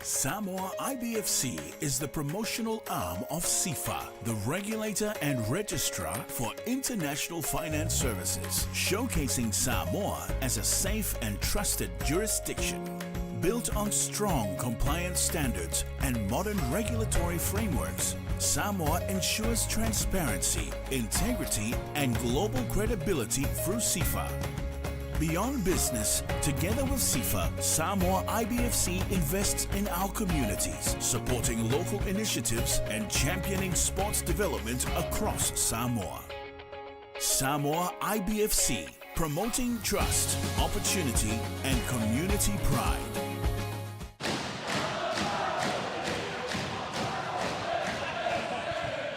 Samoa IBFC is the promotional arm of SIFA, the regulator and registrar for international finance services, showcasing Samoa as a safe and trusted jurisdiction. Built on strong compliance standards and modern regulatory frameworks, Samoa ensures transparency, integrity, and global credibility through SIFA. Beyond business, together with SIFA, Samoa IBFC invests in our communities, supporting local initiatives and championing sports development across Samoa. Samoa IBFC, promoting trust, opportunity, and community pride.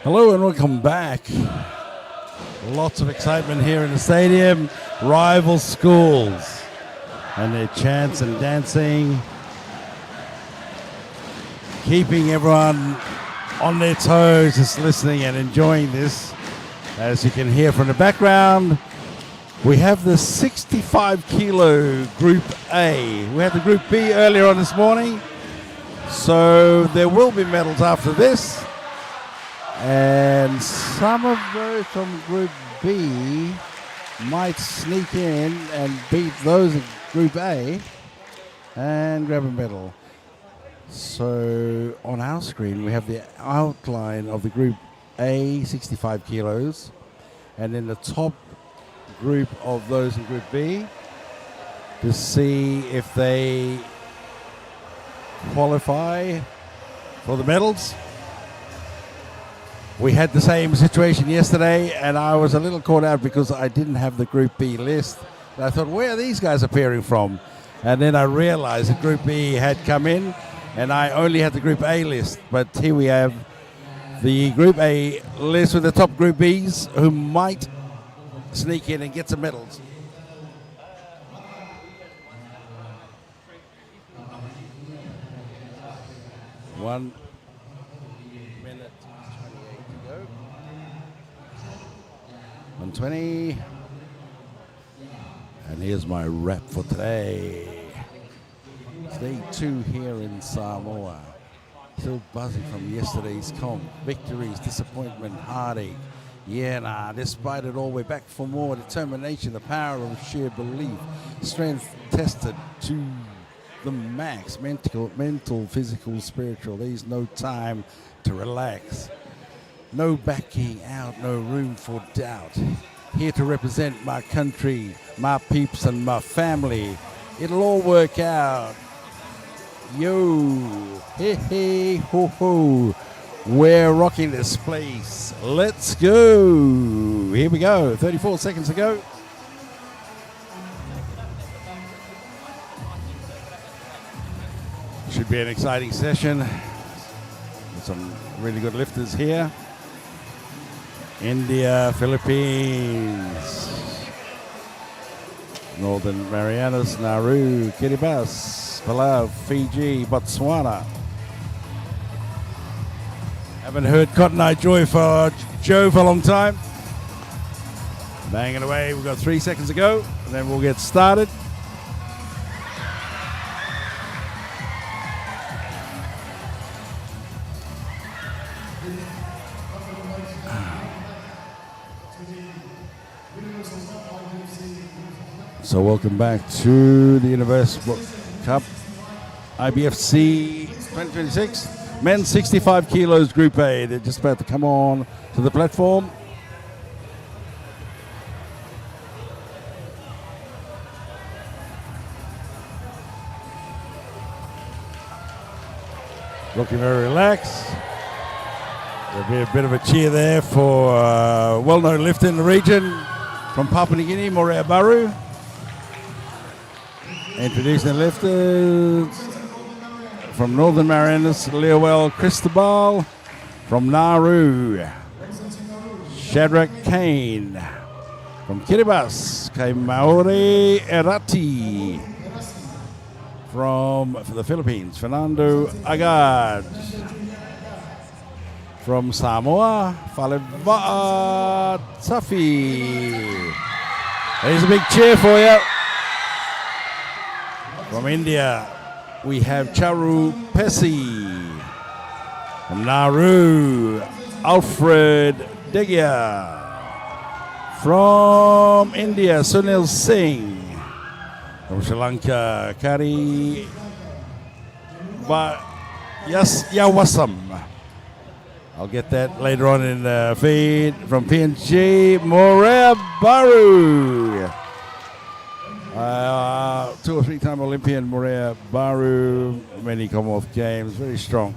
Hello and welcome back. Lots of excitement here in the stadium. Rival schools and their chants and dancing, keeping everyone on their toes, just listening and enjoying this. As you can hear from the background, we have the 65 kilo Group A. We had the Group B earlier on this morning, so there will be medals after this. And some of those from Group B might sneak in and beat those of Group A and grab a medal. So on our screen we have the outline of the Group A 65 kilos, and then the top group of those in Group B to see if they qualify for the medals. We had the same situation yesterday, and I was a little caught out because I didn't have the Group B list. And I thought, where are these guys appearing from? And then I realized that Group B had come in, and I only had the Group A list. But here we have the Group A list with the top Group Bs who might sneak in and get some medals. One minute. 120. And here's my wrap for today. It's day 2 here in Samoa. Still buzzing from yesterday's comp. Victories, disappointment, heartache. Yeah, nah, despite it all, we're back for more. Determination, the power of sheer belief. Strength tested to the max. Mental, physical, spiritual. There's no time to relax. No backing out, no room for doubt. Here to represent my country, my peeps and my family. It'll all work out. Yo, hey, hey, ho, ho. We're rocking this place. Let's go. Here we go, 34 seconds to go. Should be an exciting session. With some really good lifters here. India, Philippines, Northern Marianas, Nauru, Kiribati, Palau, Fiji, Botswana. Haven't heard Cotton Eye Joe for a long time. Banging away, we've got 3 seconds to go, and then we'll get started. So welcome back to the Intermission Cup IBFC 2026. Men's 65 kilos Group A. They're just about to come on to the platform. Looking very relaxed. There'll be a bit of a cheer there for well-known lifter in the region from Papua New Guinea, Morea Baru. Introducing the lifters from Northern Marianas, Leowell Cristobal. From Nauru, Shadrach Kane. From Kiribati, Kaimaori Erati. From the Philippines, Fernando Agad. From Samoa, Faleva'a Tafi. There's a big cheer for you. From India, we have Charu Pesi, Naru, Alfred Degia. From India, Sunil Singh. From Sri Lanka, Kari Yawasam. I'll get that later on in the feed. From PNG, Morea Baru. 2 or 3 time Olympian Morea Baru. Many Commonwealth Games, very strong.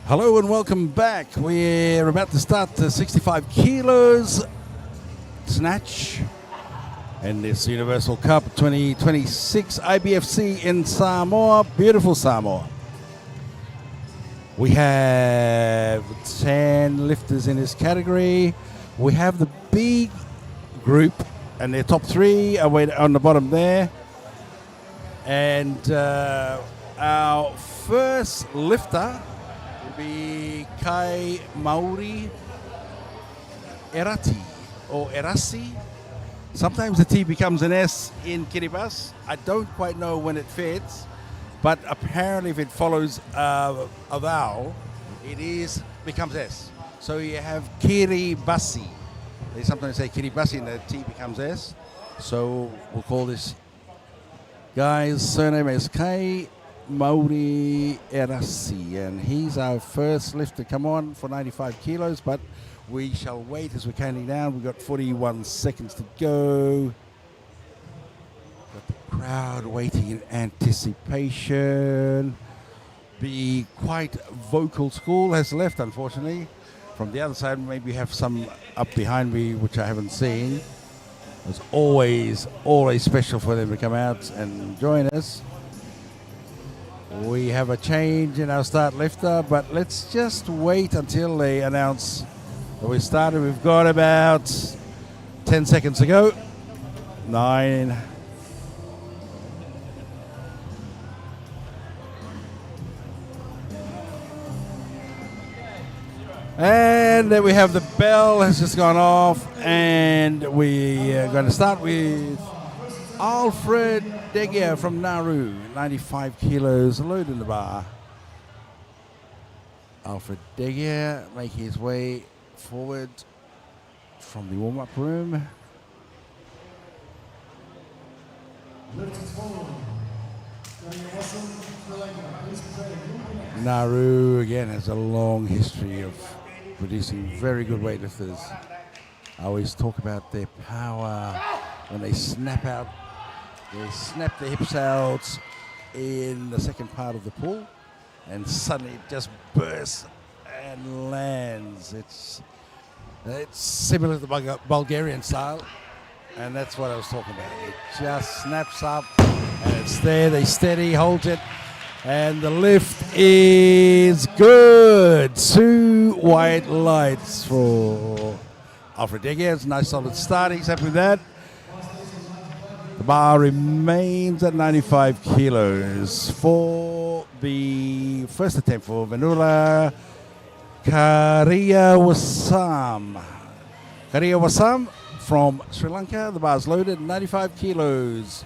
Hello and welcome back. We're about to start the 65 kilos snatch in this Universal Cup 2026 IBFC in Samoa, beautiful Samoa. We have 10 lifters in this category. We have the B group and their top three are on the bottom there. And our first lifter will be Kai Mauri Erati or Erasi. Sometimes the T becomes an S in Kiribati. I don't quite know when it fits, but apparently if it follows a vowel, it becomes S. So you have Kiribati. They sometimes say Kiribati and the T becomes S. So we'll call this guy's surname is Kai Mauri Erasi, and he's our first lift to come on for 95 kilos, but we shall wait as we're counting down. We've got 41 seconds to go. Got the crowd waiting in anticipation. The quite vocal school has left, unfortunately. From the other side, maybe have some up behind me, which I haven't seen. It's always special for them to come out and join us. We have a change in our start lifter, but let's just wait until they announce that we started. We've got about 10 seconds to go. 9. And then we have the bell has just gone off, and we are going to start with Alfred Degia from Nauru, 95 kilos, load in the bar. Alfred Degia making his way forward from the warm-up room. Nauru again has a long history of producing very good weightlifters. I always talk about their power when they snap out. They snap their hips out in the second part of the pull, and suddenly it just bursts and lands. It's similar to the Bulgarian style, and that's what I was talking about. It just snaps up, and it's there. They steady, hold it, and the lift is good. 2 white lights for Alfred Degia. Nice solid start. He's happy with that. The bar remains at 95 kilos for the first attempt for Vanula Kariyawasam. Kariyawasam from Sri Lanka. The bar's loaded, 95 kilos.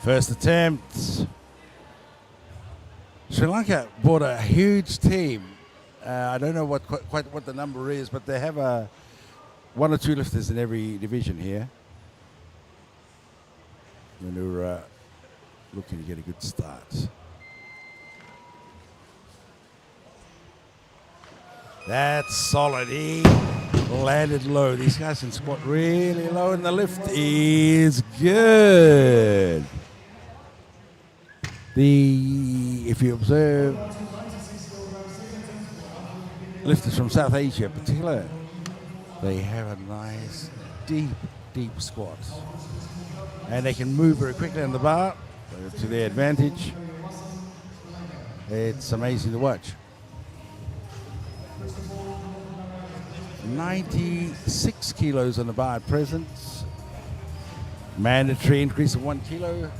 First attempt. Sri Lanka brought a huge team. I don't know quite what the number is, but they have 1 or 2 lifters in every division here. And they're looking to get a good start. That's solid. He landed low. These guys can squat really low, and the lift is good. If you observe lifters from South Asia in particular, they have a nice deep squat. And they can move very quickly on the bar to their advantage. It's amazing to watch. 96 kilos on the bar at present. Mandatory increase of 1 kilo.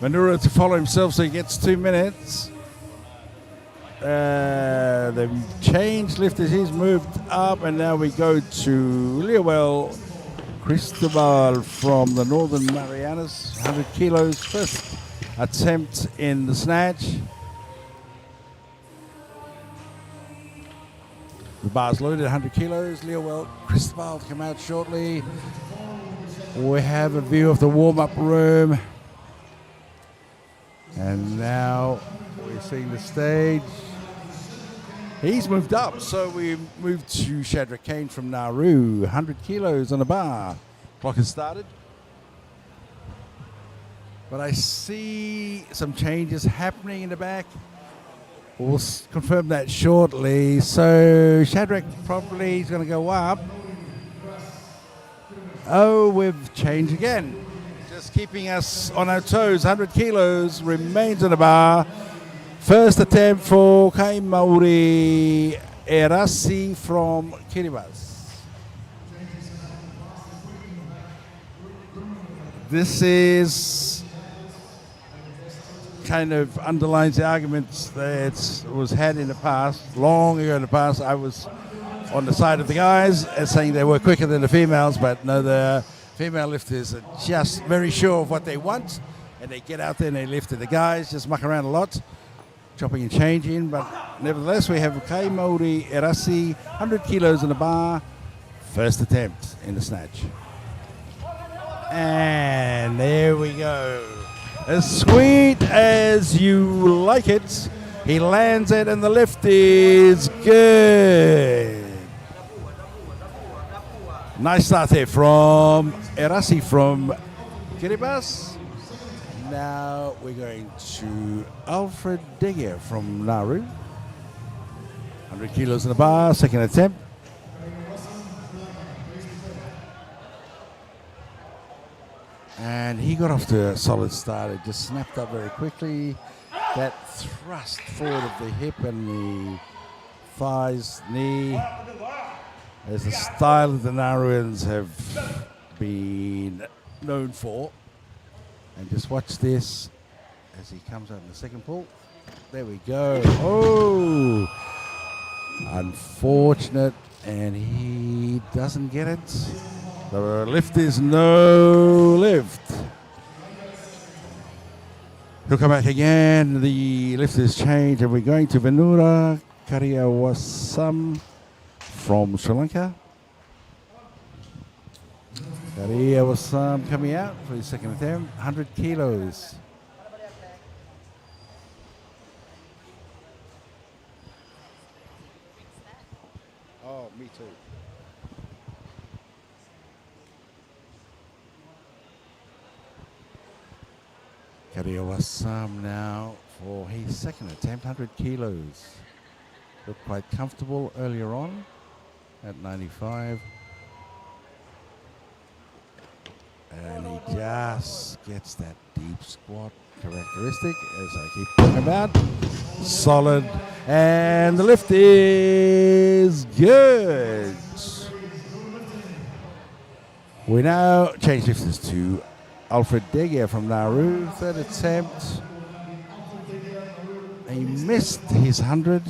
Manura to follow himself, so he gets 2 minutes. They've changed lifters. He's moved up, and now we go to Leowell Cristobal from the Northern Marianas, 100 kilos, first attempt in the snatch. The bar's loaded, 100 kilos. Leowell Cristobal to come out shortly. We have a view of the warm-up room. And now we're seeing the stage. He's moved up, so we moved to Shadrach Kane from Nauru, 100 kilos on the bar. Clock has started. But I see some changes happening in the back. We'll confirm that shortly. So Shadrach probably is going to go up. Oh, we've changed again. Just keeping us on our toes. 100 kilos remains on the bar. First attempt for Kai Mauri Erasi from Kiribati. This is kind of underlines the arguments that was had in the past, long ago in the past. I was on the side of the guys saying they were quicker than the females, but no, the female lifters are just very sure of what they want, and they get out there and they lift it. The guys just muck around a lot, chopping and changing, but nevertheless we have Kai Mauri Erasi, 100 kilos in the bar, first attempt in the snatch. And there we go. As sweet as you like it, he lands it and the lift is good. Nice start there from Erasi from Kiribati. Now we're going to Alfred Deger from Nauru. 100 kilos in the bar, second attempt. And he got off to a solid start. It just snapped up very quickly. That thrust forward of the hip and the thighs, knee, is the style that the Nauruans have been known for. And just watch this as he comes out in the second pull. There we go. Oh! Unfortunate, and he doesn't get it. The lift is no lift. He'll come back again. The lift is changed, and we're going to Venura Karyawasam from Sri Lanka. Karyawasam coming out for his second attempt, 100 kilos. Oh, me too. Karyawasam now for his second attempt, 100 kilos. Looked quite comfortable earlier on at 95. And he just gets that deep squat characteristic, as I keep talking about. Solid. And the lift is good. We now change lifters to Alfred Deger from Nauru, third attempt. He missed his 100.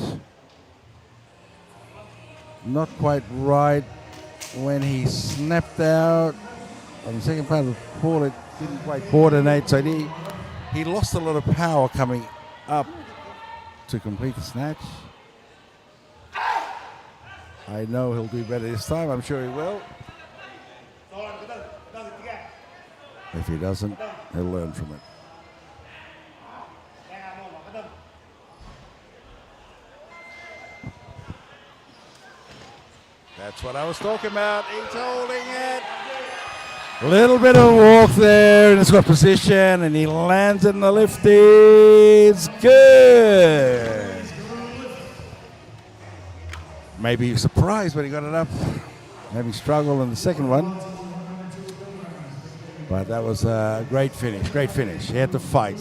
Not quite right when he snapped out. On the second part of the pull, it didn't quite coordinate, so he lost a lot of power coming up to complete the snatch. I know he'll do better this time. I'm sure he will. If he doesn't, he'll learn from it. That's what I was talking about. He's holding it. A little bit of walk there in the squat position, and he lands in the lift. It's good. Maybe you're surprised when he got it up. Maybe struggled in the second one. But that was a great finish, great finish. He had to fight.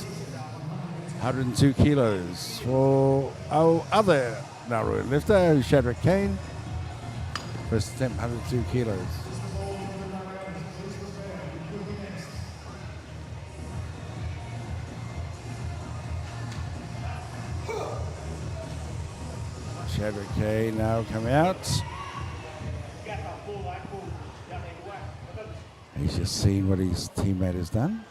102 kilos for our other Nauru lifter, Shadrach Kane. First attempt, 102 kilos. Shadrach Kane now coming out. He's just seen what his teammate has done.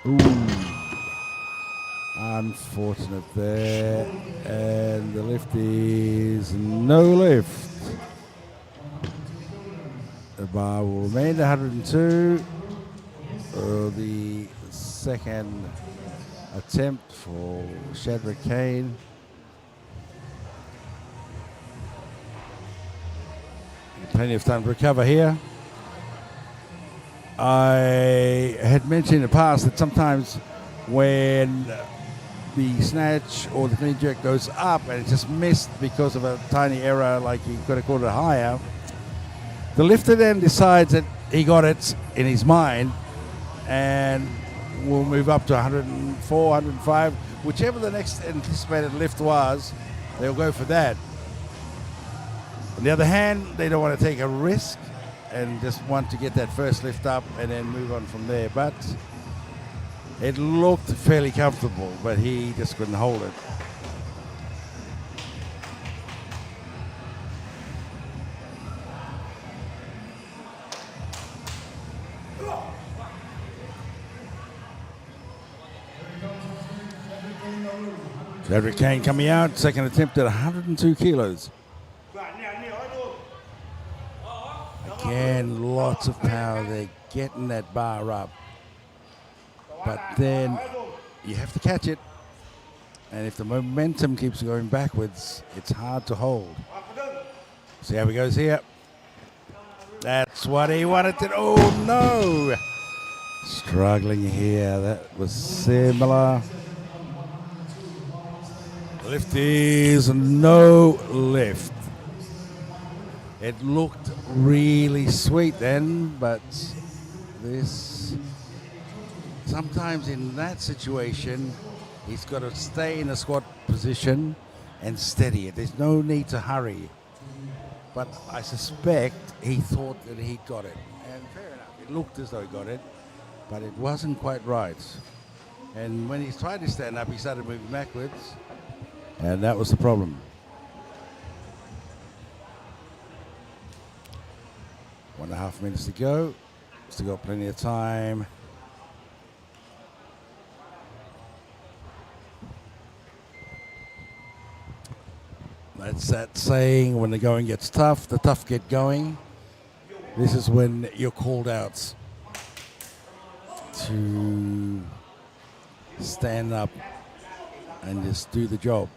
Ooh. unfortunate there. And the lift is no lift. The bar will remain 102. The second attempt for Shadrach Kane. Plenty of time to recover here. I had mentioned in the past that sometimes when the snatch or the clean jerk goes up and it's just missed because of a tiny error, like he could have called it higher, the lifter then decides that he got it in his mind and will move up to 104, 105, whichever the next anticipated lift was, they'll go for that. On the other hand, they don't want to take a risk and just want to get that first lift up and then move on from there. But it looked fairly comfortable, but he just couldn't hold it. Shadrach Kane coming out, second attempt at 102 kilos. Again, lots of power there, getting that bar up. But then you have to catch it. And if the momentum keeps going backwards, it's hard to hold. See how he goes here. That's what he wanted to do. Oh, no. Struggling here. That was similar. Lift is no lift. It looked really sweet then, but this, sometimes in that situation, he's got to stay in a squat position and steady it. There's no need to hurry. But I suspect he thought that he got it. And fair enough, it looked as though he got it, but it wasn't quite right. And when he tried to stand up, he started moving backwards, and that was the problem. 1.5 minutes to go. Still got plenty of time. That's that saying, when the going gets tough, the tough get going. This is when you're called out to stand up and just do the job.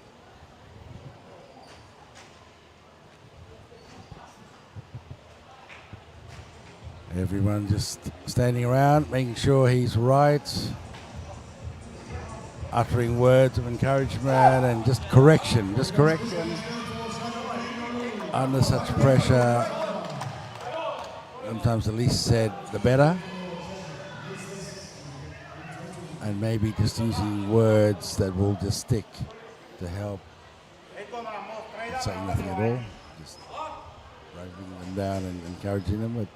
Everyone just standing around, making sure he's right, uttering words of encouragement and just correction. Under such pressure, sometimes the least said, the better. And maybe just using words that will just stick to help. Not saying nothing at all, just writing them down and encouraging them.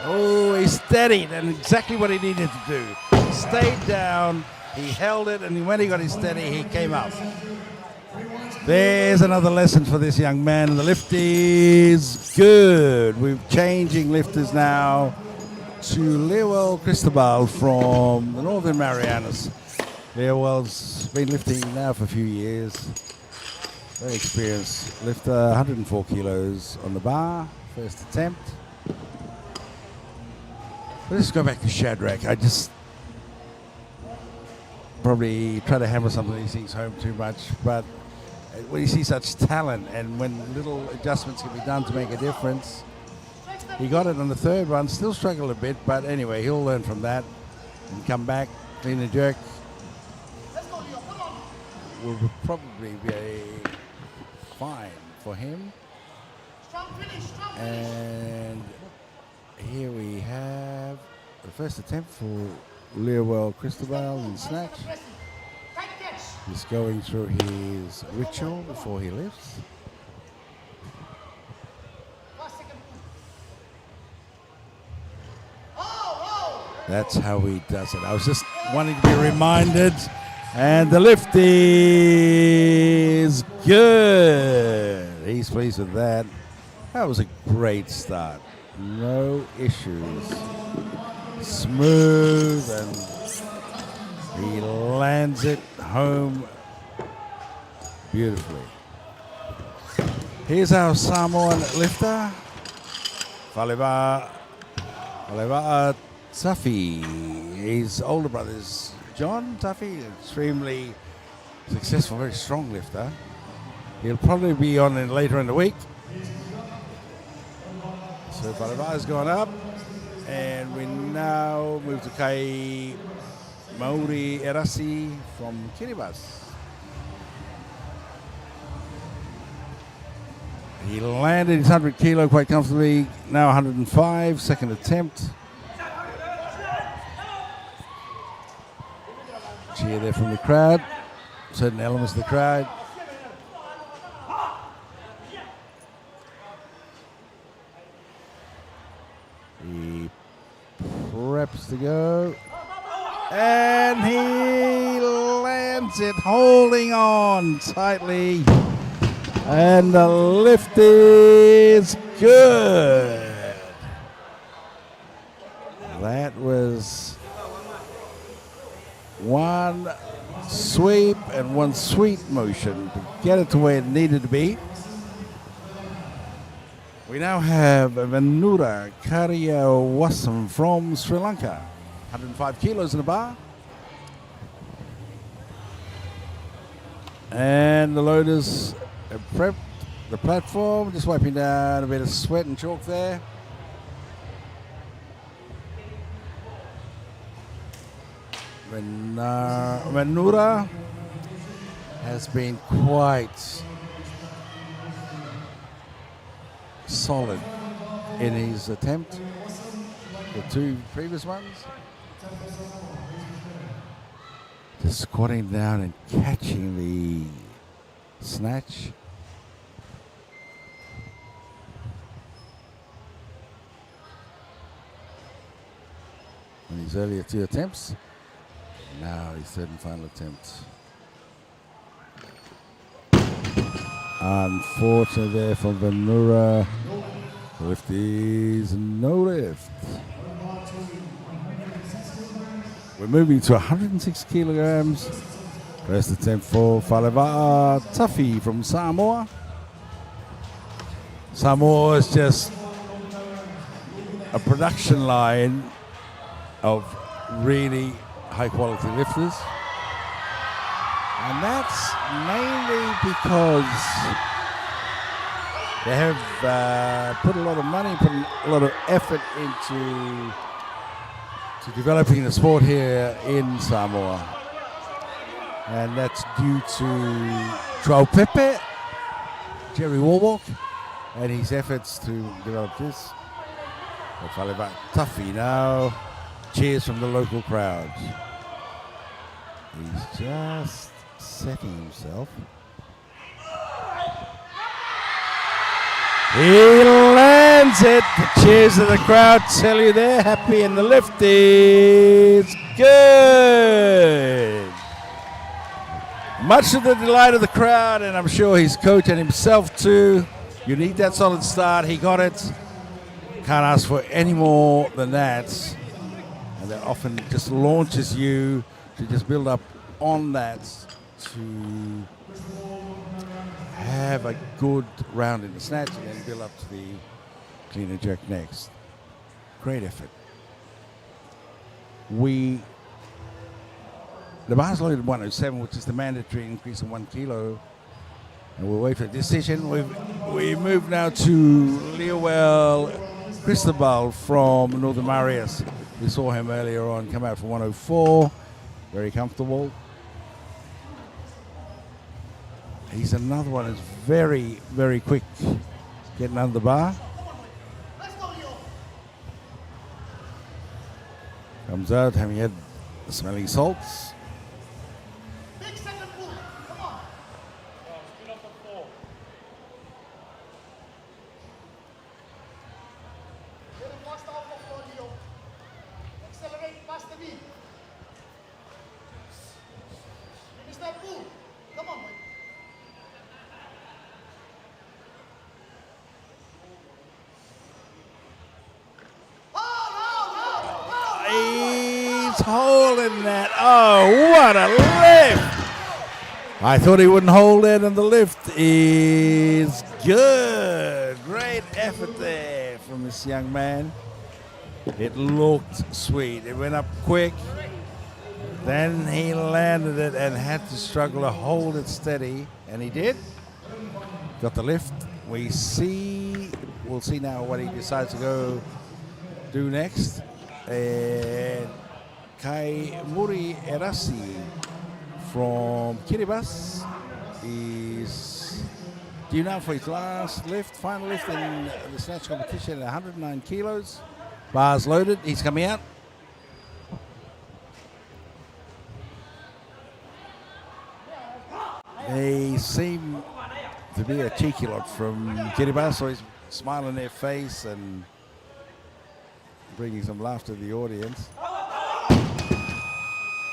Oh, he steadied, and exactly what he needed to do. He stayed down, he held it, and when he got his steady, he came up. There's another lesson for this young man. The lift is good. We're changing lifters now to Lewell Cristobal from the Northern Marianas. Lewell's been lifting now for a few years. Very experienced lifter, 104 kilos on the bar, first attempt. Let's go back to Shadrach. I just probably try to hammer some of these things home too much, but when you see such talent and when little adjustments can be done to make a difference, he got it on the third one, still struggled a bit, but anyway, he'll learn from that and come back, clean and jerk. Will probably be fine for him. And here we have the first attempt for Lewell Cristobal in Snatch. He's going through his ritual before he lifts. That's how he does it. I was just wanting to be reminded. And the lift is good. He's pleased with that. That was a great start. No issues. Smooth, and he lands it home beautifully. Here's our Samoan lifter, Faleva'a Tafi. His older brother's John Tafi, extremely successful, very strong lifter. He'll probably be on later in the week. So Faleva's gone up, and we now move to Kai Mauri Erasi from Kiribati. He landed his 100 kilo quite comfortably, now 105, second attempt. Cheer there from the crowd, certain elements of the crowd. He preps to go, and he lands it, holding on tightly. And the lift is good. That was one sweep and one sweet motion to get it to where it needed to be. We now have Venura Karyawasam from Sri Lanka, 105 kilos in the bar. And the loaders have prepped the platform, just wiping down a bit of sweat and chalk there. Venura has been quite solid in his attempt, the two previous ones. Just squatting down and catching the snatch. In his earlier two attempts, now his third and final attempt. Unfortunately there from Venura. The lift is no lift. We're moving to 106 kilograms. First attempt for Faleva'a Tafi from Samoa. Samoa is just a production line of really high quality lifters. And that's mainly because they have put a lot of money, put a lot of effort into developing the sport here in Samoa. And that's due to Joao Pepe, Jerry Warwalk, and his efforts to develop this. Faleva'a Tafi now. Cheers from the local crowd. He's just setting himself. He lands it. The cheers of the crowd tell you they're happy, and the lift is good. Much to the delight of the crowd, and I'm sure his coach and himself too. You need that solid start. He got it. Can't ask for any more than that. And that often just launches you to just build up on that to have a good round in the snatch and then build up to the clean and jerk next. Great effort. The bar's loaded 107, which is the mandatory increase of 1 kilo. And we'll wait for a decision. We move now to Leowell Cristobal from Northern Marias. We saw him earlier on come out for 104. Very comfortable. He's another one that's very, very quick getting under the bar. Comes out having had the smelling salts. just holding that. Oh, what a lift! I thought he wouldn't hold it, and the lift is good. Great effort there from this young man. It looked sweet. It went up quick. Then he landed it and had to struggle to hold it steady, and he did. Got the lift. We'll see now what he decides to go do next. And Kai Muri Erasi from Kiribati is due now for his last lift, final lift in the snatch competition at 109 kilos. Bars loaded. He's coming out. They seem to be a cheeky lot from Kiribati, so he's smiling their face and bringing some laughter to the audience.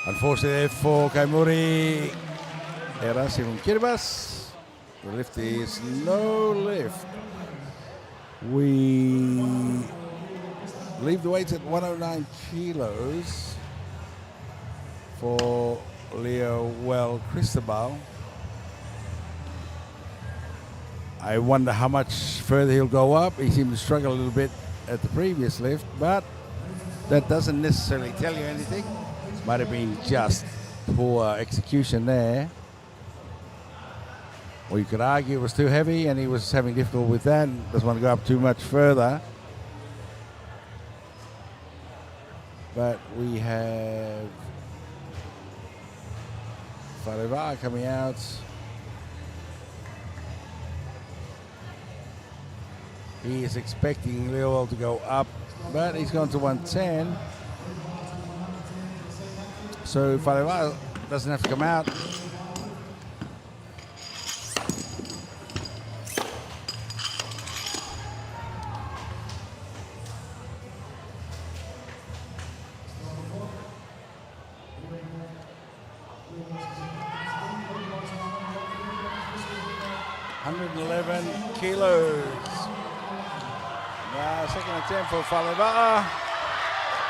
Unfortunately for Kaimuri Erasi from Kiribati, the lift is no lift. We leave the weights at 109 kilos for Leo Cristobal. I wonder how much further he'll go up. He seemed to struggle a little bit at the previous lift, but that doesn't necessarily tell you anything. Might have been just poor execution there. Or you could argue it was too heavy and he was having difficulty with that and doesn't want to go up too much further. But we have Fareva coming out. He is expecting Leo to go up, but he's gone to 110. So Fareva doesn't have to come out. Kilos. Now, second attempt for Faleva.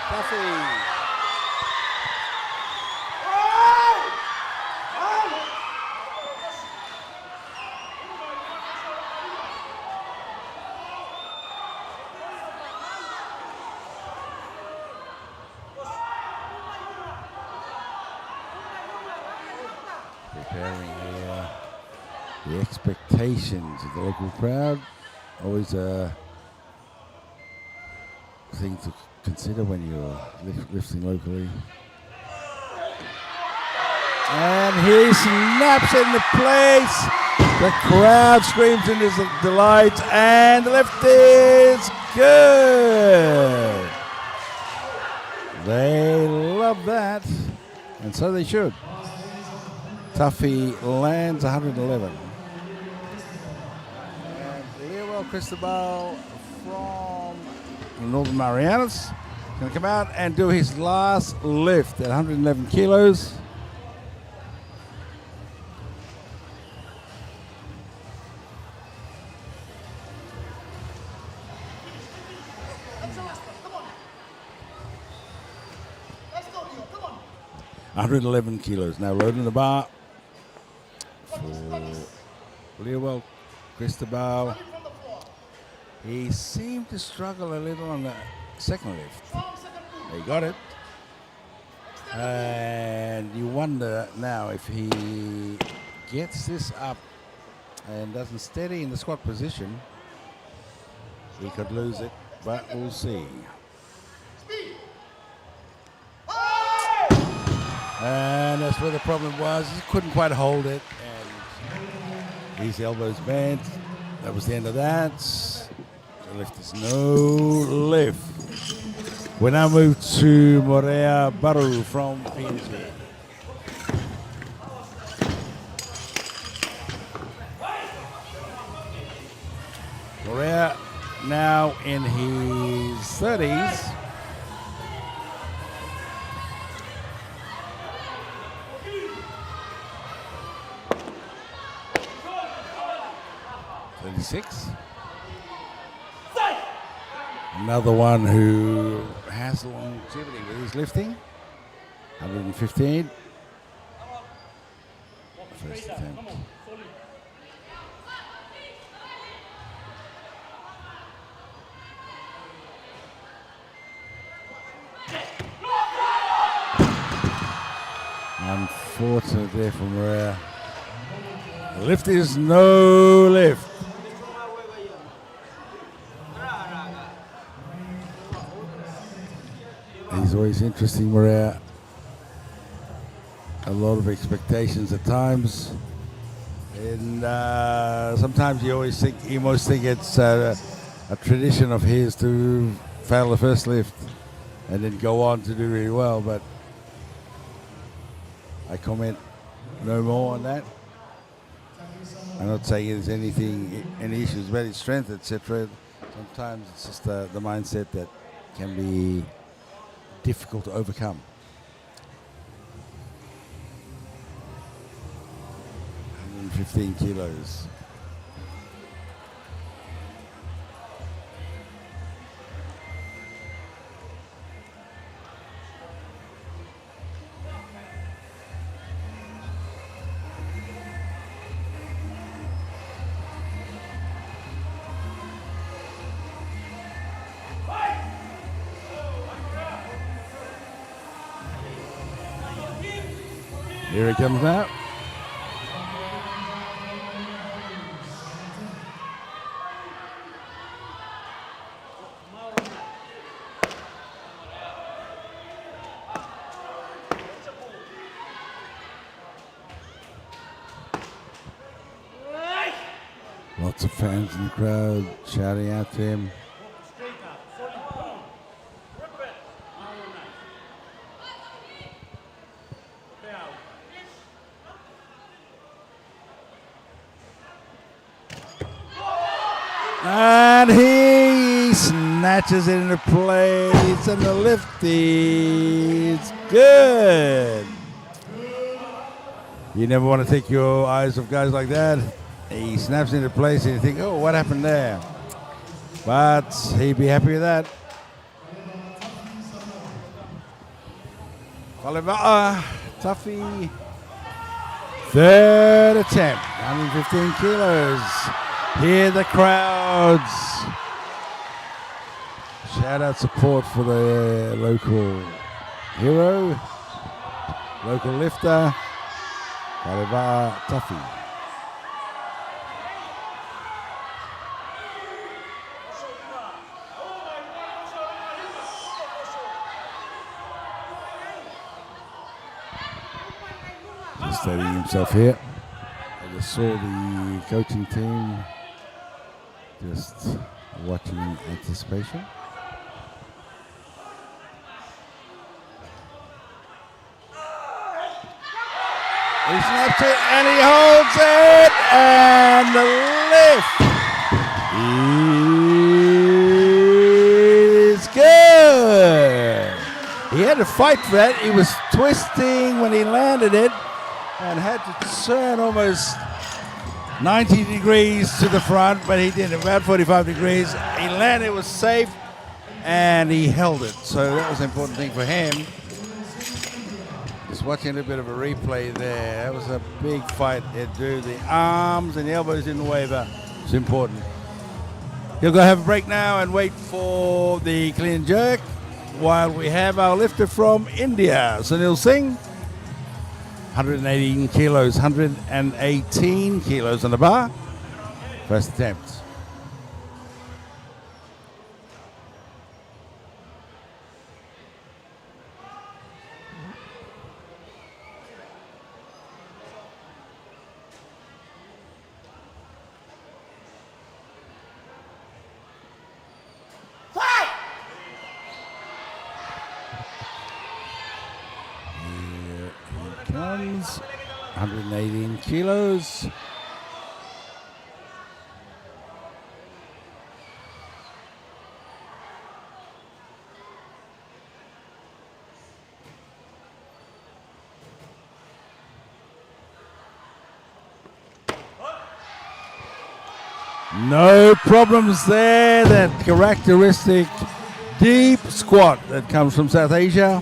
Duffy. Preparing the expectations of the local crowd. Always a thing to consider when you're lifting locally. And he snaps into place. The crowd screams in his delight, and the lift is good. They love that, and so they should. Tuffy lands 111. And Leo Cristobal from the Northern Marianas going to come out and do his last lift at 111 kilos. Let's go, Leo. Come on. 111 kilos. Now loading the bar for Leo Cristobal. He seemed to struggle a little on the second lift. He got it. And you wonder now if he gets this up and doesn't steady in the squat position, he could lose it, but we'll see. And that's where the problem was. He couldn't quite hold it, and his elbows bent. That was the end of that. The lift is no lift. We now move to Morea Baru from PNG. Morea now in his 30s. Another one who has longevity with his lifting. 115. First attempt. Unfortunate there for Maria. The lift is no lift. He's always interesting, Maria. A lot of expectations at times. And sometimes you almost think it's a tradition of his to fail the first lift and then go on to do really well, but I comment no more on that. I'm not saying there's any issues about his strength, etc. Sometimes it's just the mindset that can be difficult to overcome. 115 kilos. Here he comes out. Lots of fans in the crowd shouting out to him. And he snatches it into place, and the lift is good. You never want to take your eyes off guys like that. He snaps into place and you think, oh, what happened there? But he'd be happy with that. Oliver, Tuffy. Third attempt, 115 kilos. Hear the crowds. Shout out support for the local hero, local lifter, Oliver Tuffy. Just steadying himself here. I just saw the coaching team just watching in anticipation. He snaps it and he holds it, and the lift is good. He had to fight for that. He was twisting when he landed it and had to turn almost 90 degrees to the front, but he did about 45 degrees. He landed, it was safe, and he held it. So that was an important thing for him. Just watching a little bit of a replay there. That was a big fight. The arms and the elbows didn't waver. It's important. He'll go have a break now and wait for the clean jerk while we have our lifter from India, Sunil Singh. 118 kilos, 118 kilos on the bar. First attempt. Here he comes. 118 kilos. No problems there. That characteristic deep squat that comes from South Asia.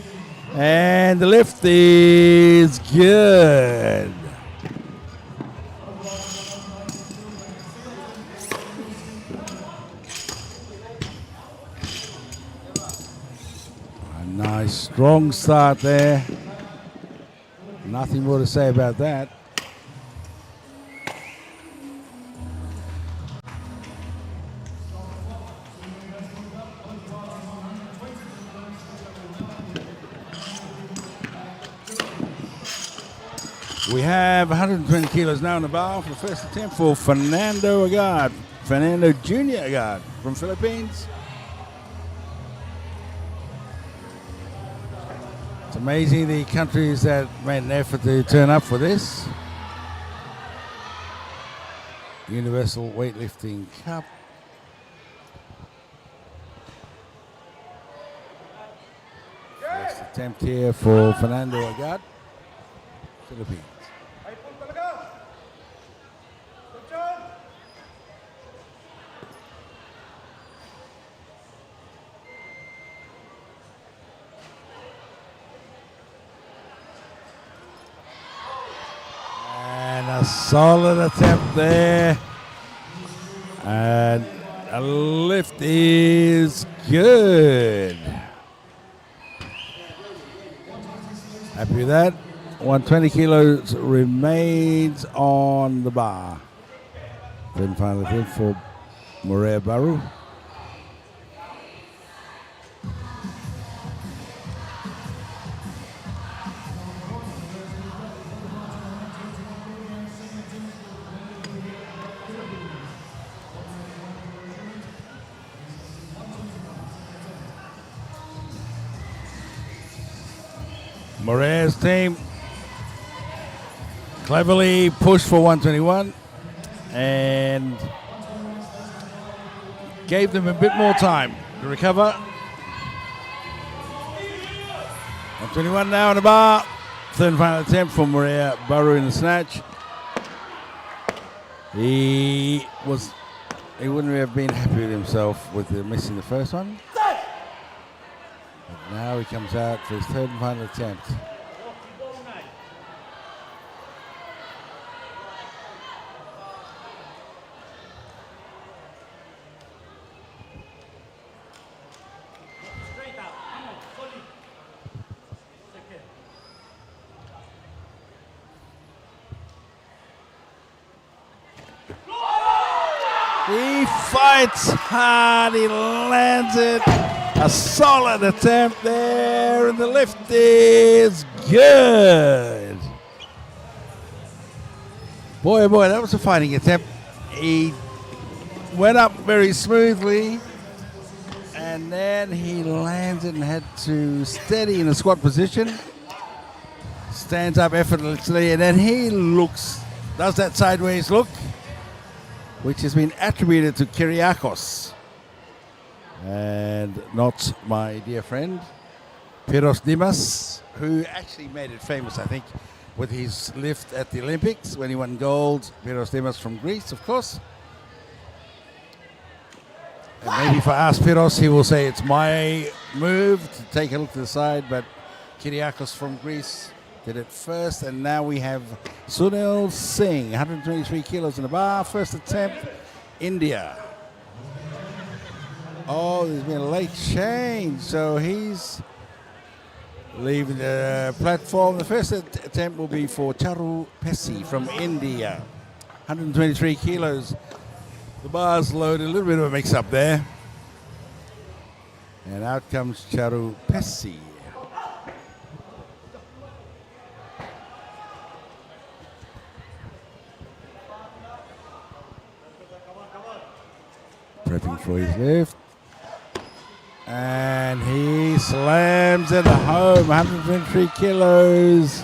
And the lift is good. A nice strong start there. Nothing more to say about that. We have 120 kilos now in the bar for the first attempt for Fernando Agard. Fernando Jr. Agard from Philippines. It's amazing the countries that made an effort to turn up for this. Universal Weightlifting Cup. First attempt here for Fernando Agard, Philippines. And a solid attempt there. And a lift is good. Happy with that. 120 kilos remains on the bar. Then final attempt for Morea Baru. Morea's team cleverly pushed for 121 and gave them a bit more time to recover. 121 now on the bar. Third and final attempt for Morea Baru in the snatch. He wouldn't have been happy with himself with missing the first one. But now he comes out for his third and final attempt. He fights hard, he lands it. A solid attempt there, and the lift is good. Boy, oh boy, that was a fighting attempt. He went up very smoothly, and then he lands it and had to steady in a squat position. Stands up effortlessly, and then he does that sideways look, which has been attributed to Kyriakos and not my dear friend Piros Dimas, who actually made it famous, I think, with his lift at the Olympics when he won gold. Piros Dimas from Greece, of course. And maybe if I ask Piros, he will say it's my move to take a look to the side, but Kyriakos from Greece did it first, and now we have Sunil Singh, 123 kilos in the bar, first attempt, India. Oh, there's been a late change, so he's leaving the platform. The first attempt will be for Charu Pesi from India, 123 kilos. The bar's loaded, a little bit of a mix-up there. And out comes Charu Pesi. Prepping for his lift. And he slams it home, 123 kilos.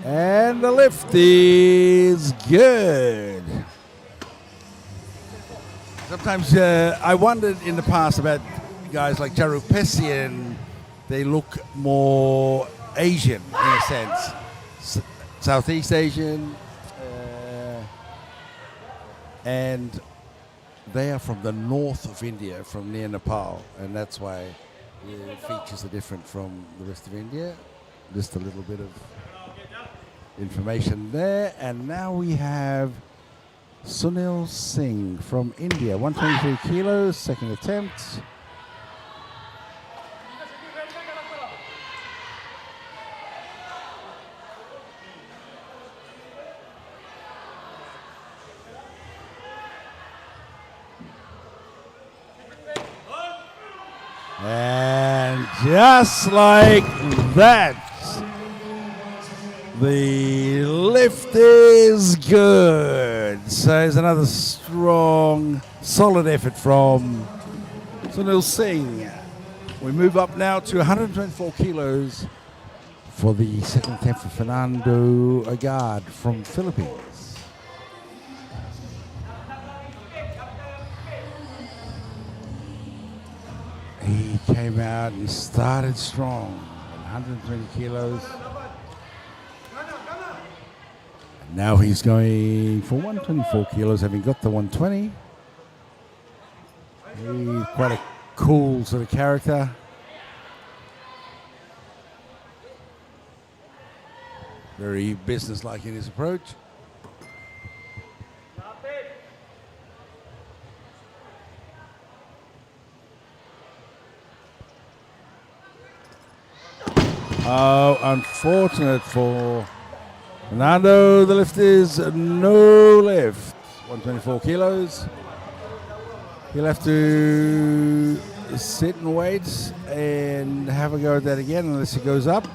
And the lift is good. Sometimes I wondered in the past about guys like Charu Pesi, and they look more Asian in a sense. Southeast Asian. And they are from the north of India, from near Nepal, and that's why The features are different from the rest of India. Just a little bit of information there. And now we have Sunil Singh from India, 123 kilos, second attempt. And just like that, the lift is good. So it's another strong, solid effort from Sunil Singh. We move up now to 124 kilos for the second attempt for Fernando Agard from Philippines. He came out and started strong, 120 kilos. And now he's going for 124 kilos, having got the 120. He's quite a cool sort of character. Very businesslike in his approach. Oh, unfortunate for Fernando. The lift is no lift. 124 kilos. He'll have to sit and wait and have a go at that again unless he goes up.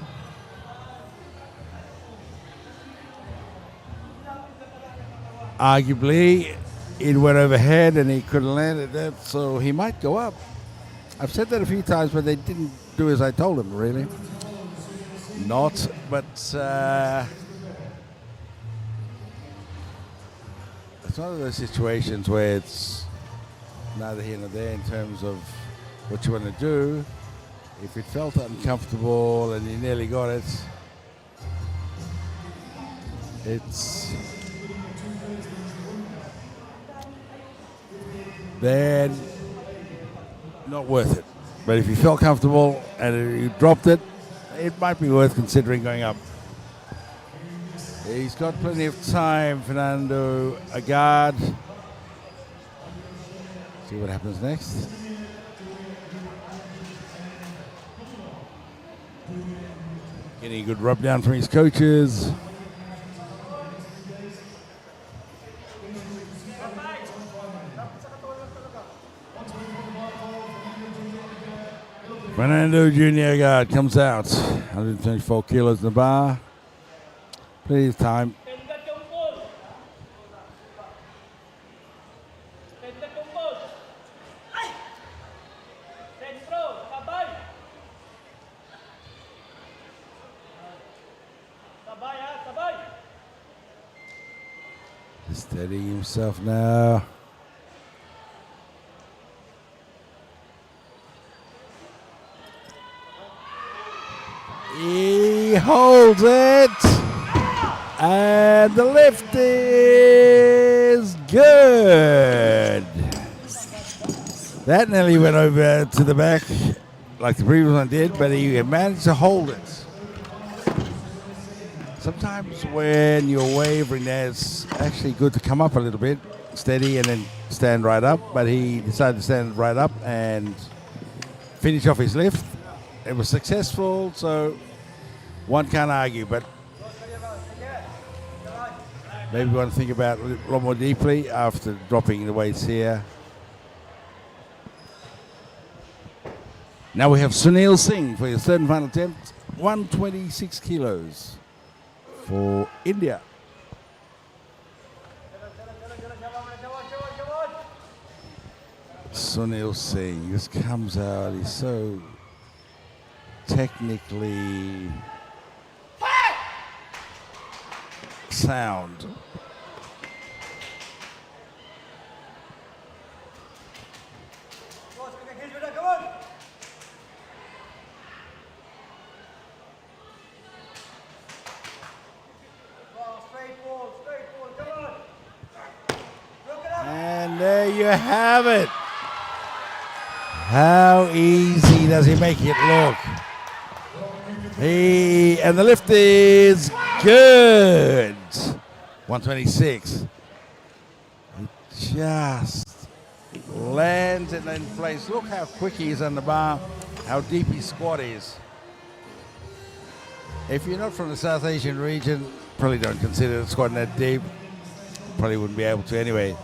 Arguably, it went overhead and he couldn't land at that, so he might go up. I've said that a few times, but they didn't do as I told them, really. Not, but it's one of those situations where it's neither here nor there in terms of what you want to do. If it felt uncomfortable and you nearly got it, it's then not worth it. But if you felt comfortable and you dropped it, it might be worth considering going up. He's got plenty of time, Fernando Agard. See what happens next. Getting a good rub down from his coaches. Fernando Junior Agard comes out, 124 kilos in the bar. Plenty of time. Steadying himself now. He holds it, and the lift is good. That nearly went over to the back like the previous one did, but he managed to hold it. Sometimes when you're wavering there, it's actually good to come up a little bit, steady, and then stand right up. But he decided to stand right up and finish off his lift. It was successful, so one can't argue, but maybe we want to think about it a lot more deeply after dropping the weights here. Now we have Sunil Singh for his third and final attempt, 126 kilos for India. Sunil Singh just comes out, he's so technically sound. And there you have it. How easy does he make it look? And the lift is good. 126. He just lands it in place. Look how quick he is on the bar, how deep his squat is. If you're not from the South Asian region, probably don't consider the squat that deep. Probably wouldn't be able to anyway.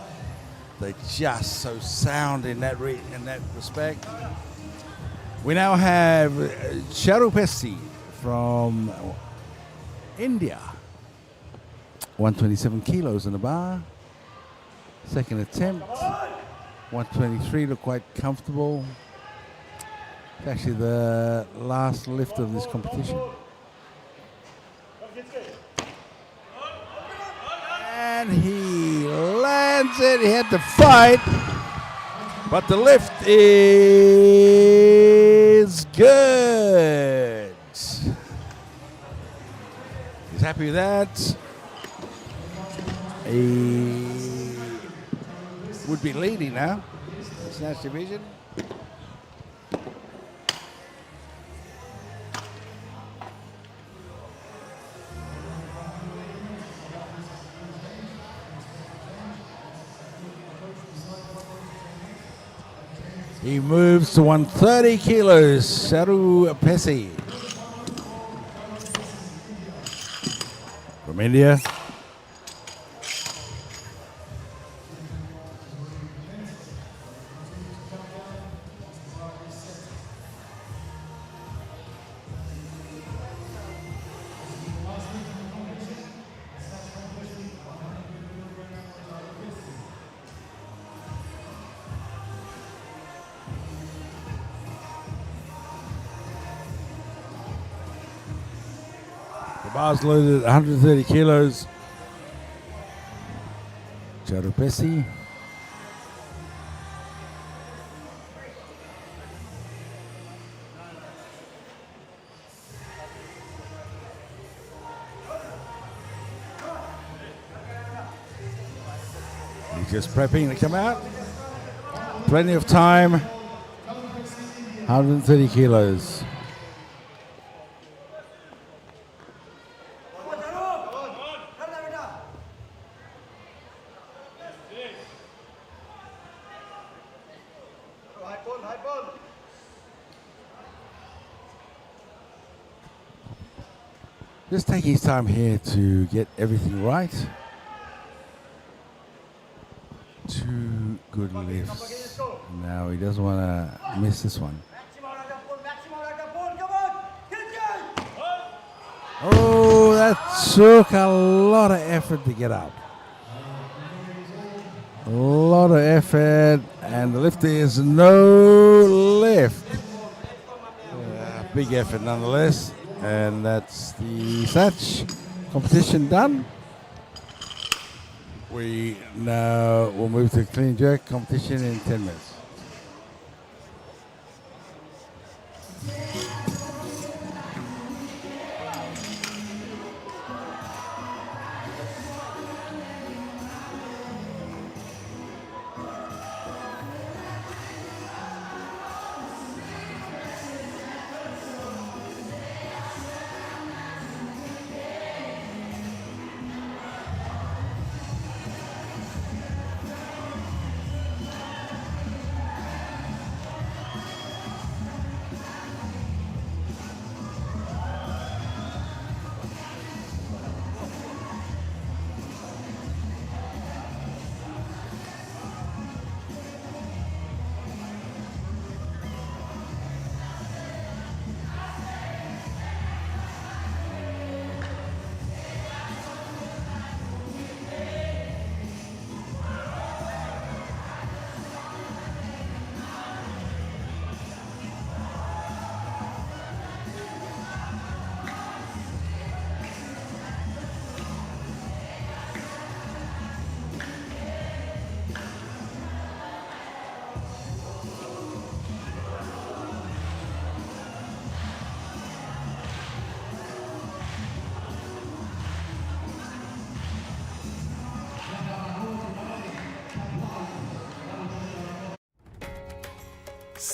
They're just so sound in that respect. We now have Charupesi from India. 127 kilos in the bar. Second attempt. 123 look quite comfortable. It's actually the last lift of this competition. And he lands it. He had to fight. But the lift is good. He's happy with that. He would be leading now. Snatch division. He moves to 130 kilos. Charupesi from India. The bar's loaded at 130 kilos. Charupesi. He's just prepping to come out. Plenty of time. 130 kilos. Just take his time here to get everything right. 2 good lifts. Now he doesn't want to miss this one. Oh, that took a lot of effort to get up. A lot of effort, and the lift is no lift. Big effort nonetheless. And that's the Snatch competition done. We now will move to clean jerk competition in 10 minutes.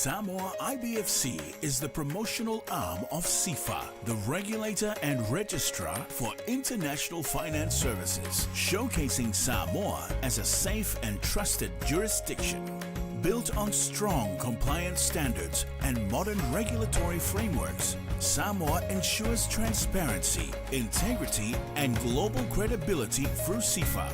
Samoa IBFC is the promotional arm of SIFA, the regulator and registrar for international finance services, showcasing Samoa as a safe and trusted jurisdiction. Built on strong compliance standards and modern regulatory frameworks, Samoa ensures transparency, integrity, and global credibility through SIFA.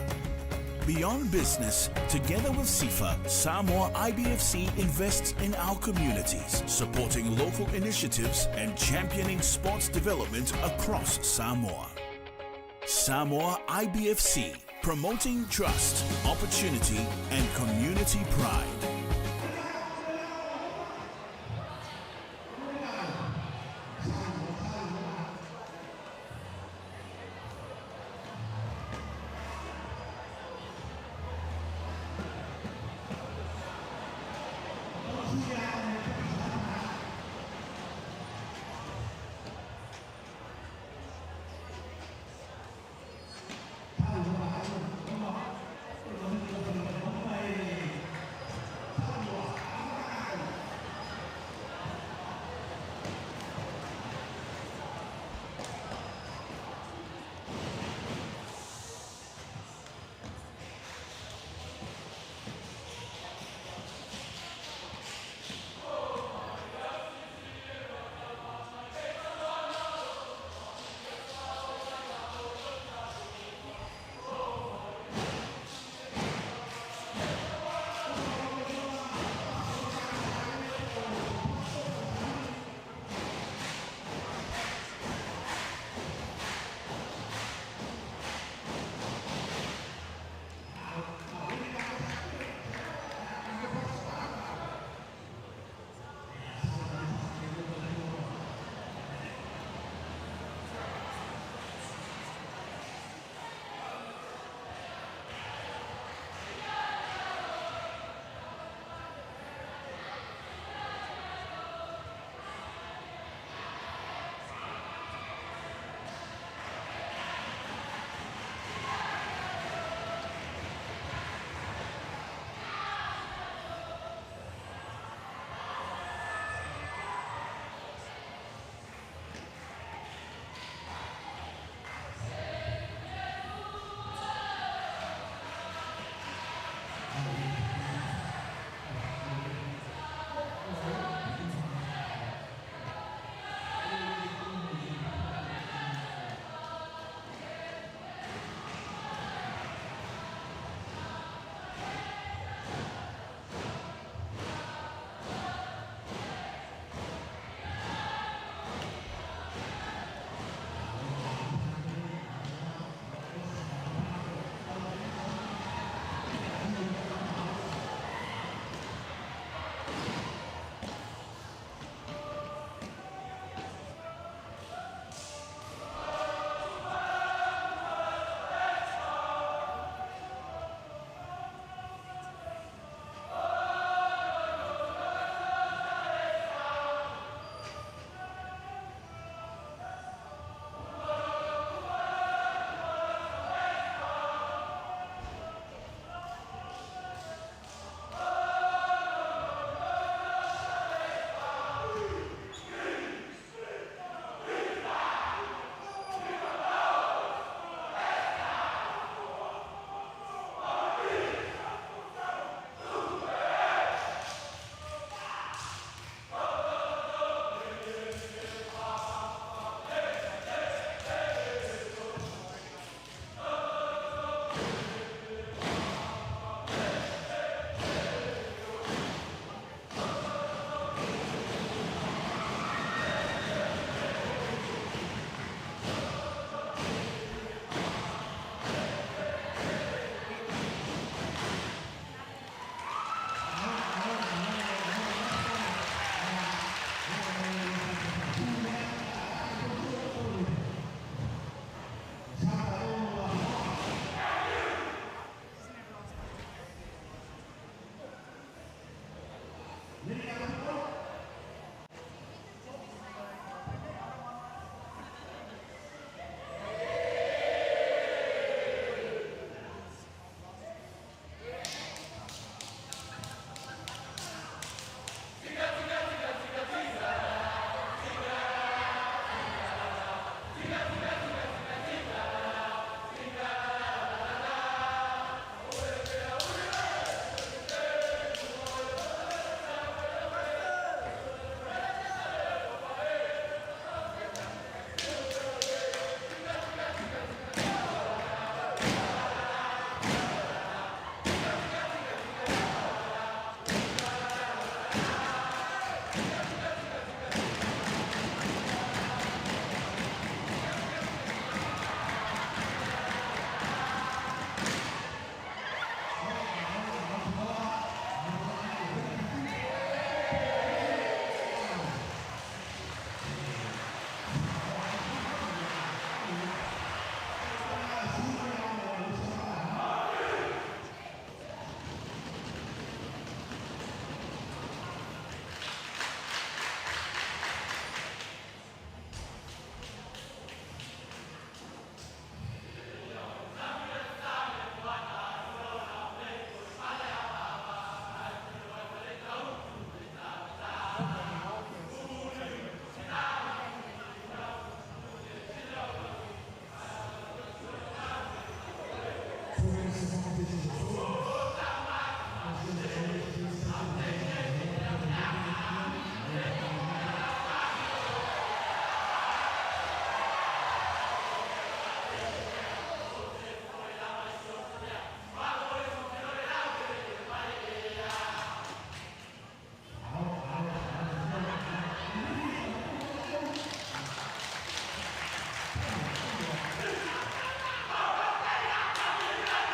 Beyond business, together with SIFA, Samoa IBFC invests in our communities, supporting local initiatives and championing sports development across Samoa. Samoa IBFC, promoting trust, opportunity, and community pride.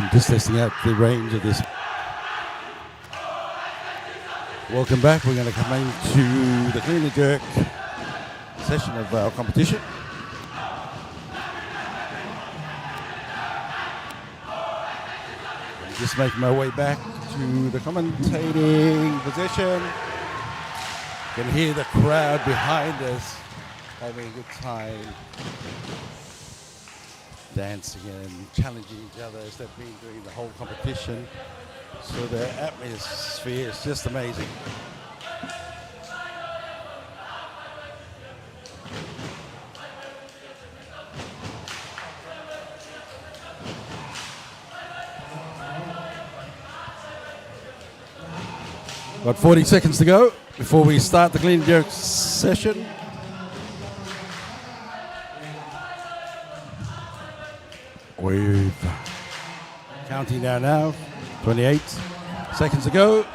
I'm just testing out the range of this. Welcome back. We're going to come into the clean and jerk session of our competition. I'm just making my way back to the commentating position. You can hear the crowd behind us having a good time, dancing and challenging each other as they've been doing the whole competition. So the atmosphere is just amazing. Got 40 seconds to go before we start the clean and jerk session. We've counting down now. 28 seconds to go.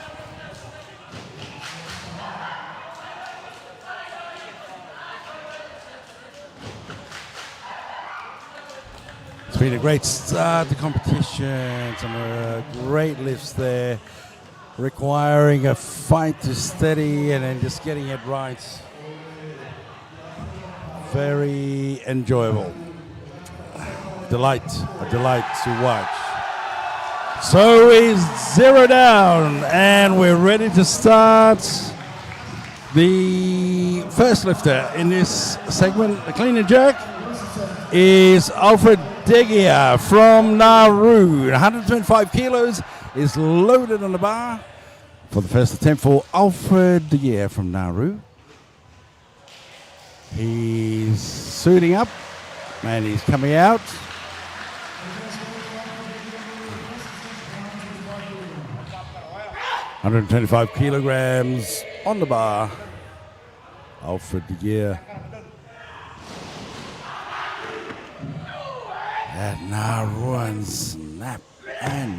It's been a great start to competition. Some great lifts there, requiring a fight to steady and then just getting it right. Very enjoyable. A delight to watch. So he's 0 down, and we're ready to start the first lifter in this segment. The clean and jerk is Alfred De Geer from Nauru. 125 kilos is loaded on the bar for the first attempt for Alfred De Geer from Nauru. He's suiting up, and he's coming out. 125 kilograms on the bar. Alfred De Geer. That Nauruan snap, and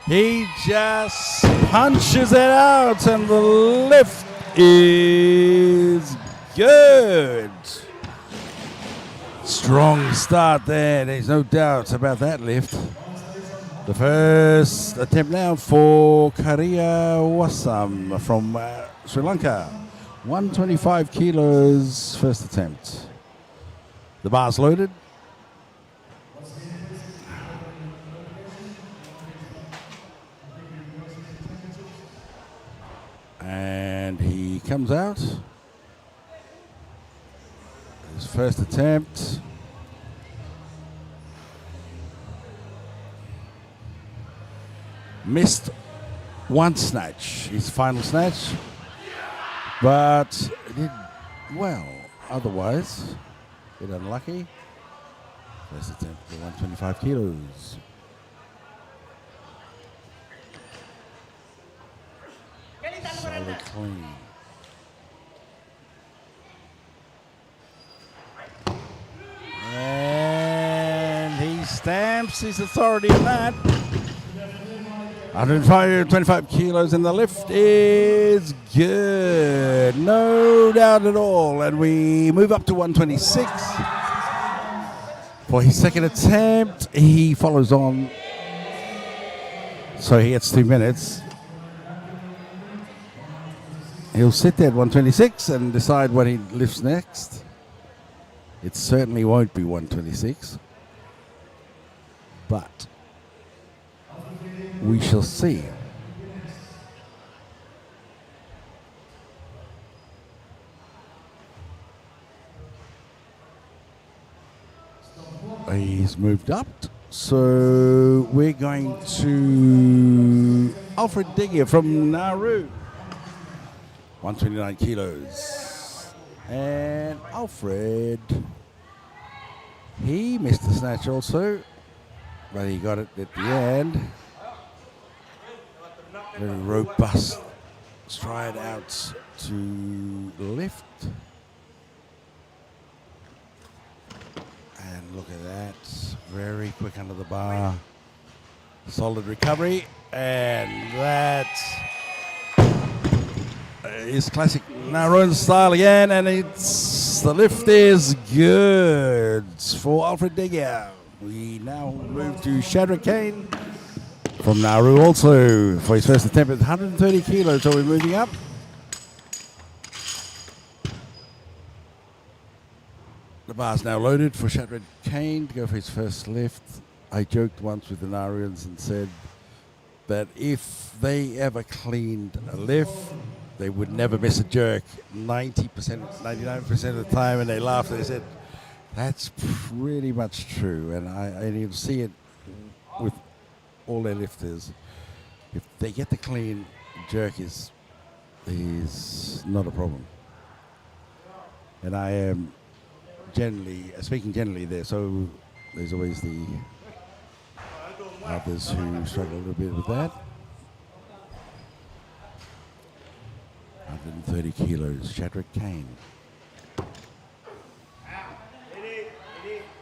he just punches it out, and the lift is good. Strong start there. There's no doubt about that lift. The first attempt now for Karia Wasam from Sri Lanka. 125 kilos, first attempt. The bar's loaded. And he comes out. His first attempt. Missed one snatch, his final snatch, but did well otherwise. A bit unlucky. First attempt for 125 kilos. Solid clean. And he stamps his authority on that. 125 kilos, and the lift is good. No doubt at all. And we move up to 126. For his second attempt, he follows on. So he gets 2 minutes. He'll sit there at 126 and decide what he lifts next. It certainly won't be 126. But we shall see. He's moved up, so we're going to Alfred De Geer from Nauru. 129 kilos. And Alfred, he missed the snatch also, but he got it at the end. Very robust stride out to lift. And look at that. Very quick under the bar. Solid recovery. And that is classic Nauruan style again. And the lift is good for Alfred De Geer. We now move to Shadrach Kane from Nauru also for his first attempt at 130 kilos. So we're moving up. The bar's now loaded for Shadrach Kane to go for his first lift. I joked once with the Nauruans and said that if they ever cleaned a lift, they would never miss a jerk 90%, 99% of the time, and they laughed. They said, that's pretty much true, and you'll see it with all their lifters. If they get the clean, jerk is not a problem. And I am generally, speaking generally there, so there's always the others who struggle a little bit with that. 130 kilos, Shadrach Kane.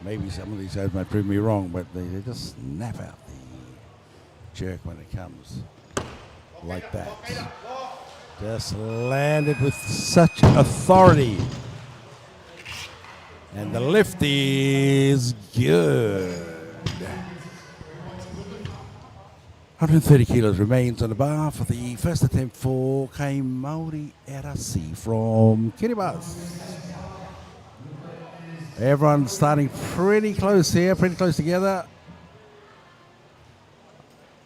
Maybe some of these guys might prove me wrong, but they just snap out the jerk when it comes like that. Just landed with such authority. And the lift is good. 130 kilos remains on the bar for the first attempt for Kaimauti Erasi from Kiribati. Everyone's starting pretty close here, pretty close together.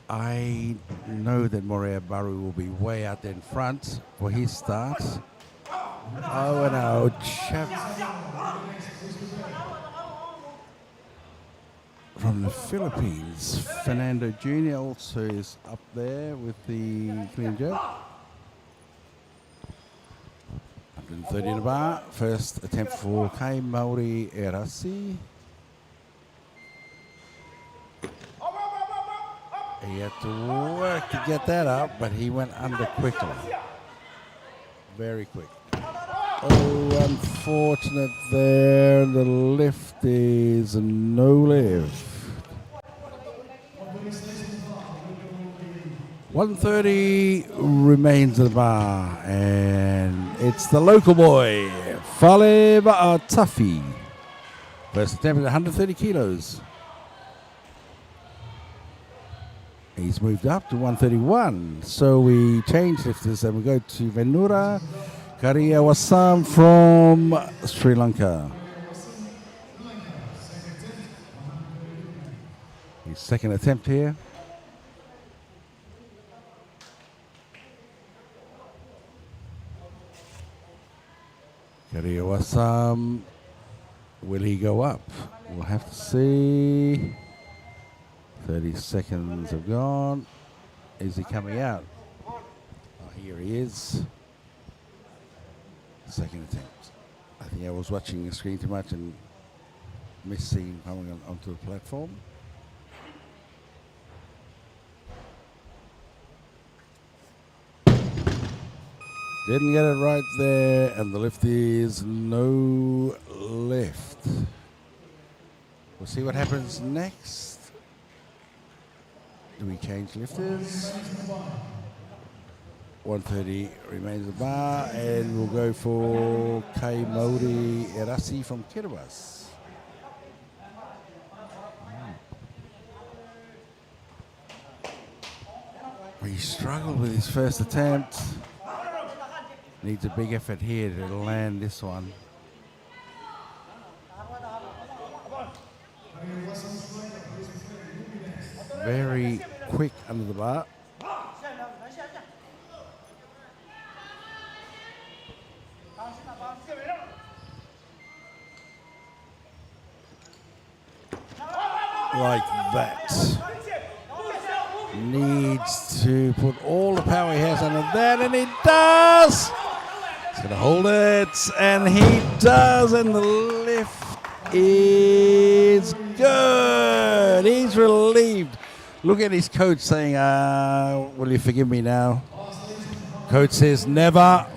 I know that Morea Baru will be way out there in front for his start. Oh, and from the Philippines, Fernando Jr. also is up there with the clean jerk. 130 in the bar. First attempt for Kaimauti Erasi. He had to work to get that up, but he went under quickly. Very quick. Oh, unfortunate there. The lift is no lift. 130 remains at the bar, and it's the local boy, Fale Tafi. First attempt at 130 kilos. He's moved up to 131, so we change lifters and we go to Venura Kariyawasam from Sri Lanka. His second attempt here. Kariyawasam, will he go up? We'll have to see. 30 seconds have gone. Is he coming out? Oh, here he is. Second attempt. I think I was watching the screen too much and missed seeing him coming onto the platform. Didn't get it right there, and the lift is no lift. We'll see what happens next. Do we change lifters? 130 remains the bar, and we'll go for Kaimauti Erasi from Kiribati. He struggled with his first attempt. Needs a big effort here to land this one. Very quick under the bar. Like that. Needs to put all the power he has under that, and he does! He's going to hold it, and he does, and the lift is good. He's relieved. Look at his coach saying, will you forgive me now? Coach says never,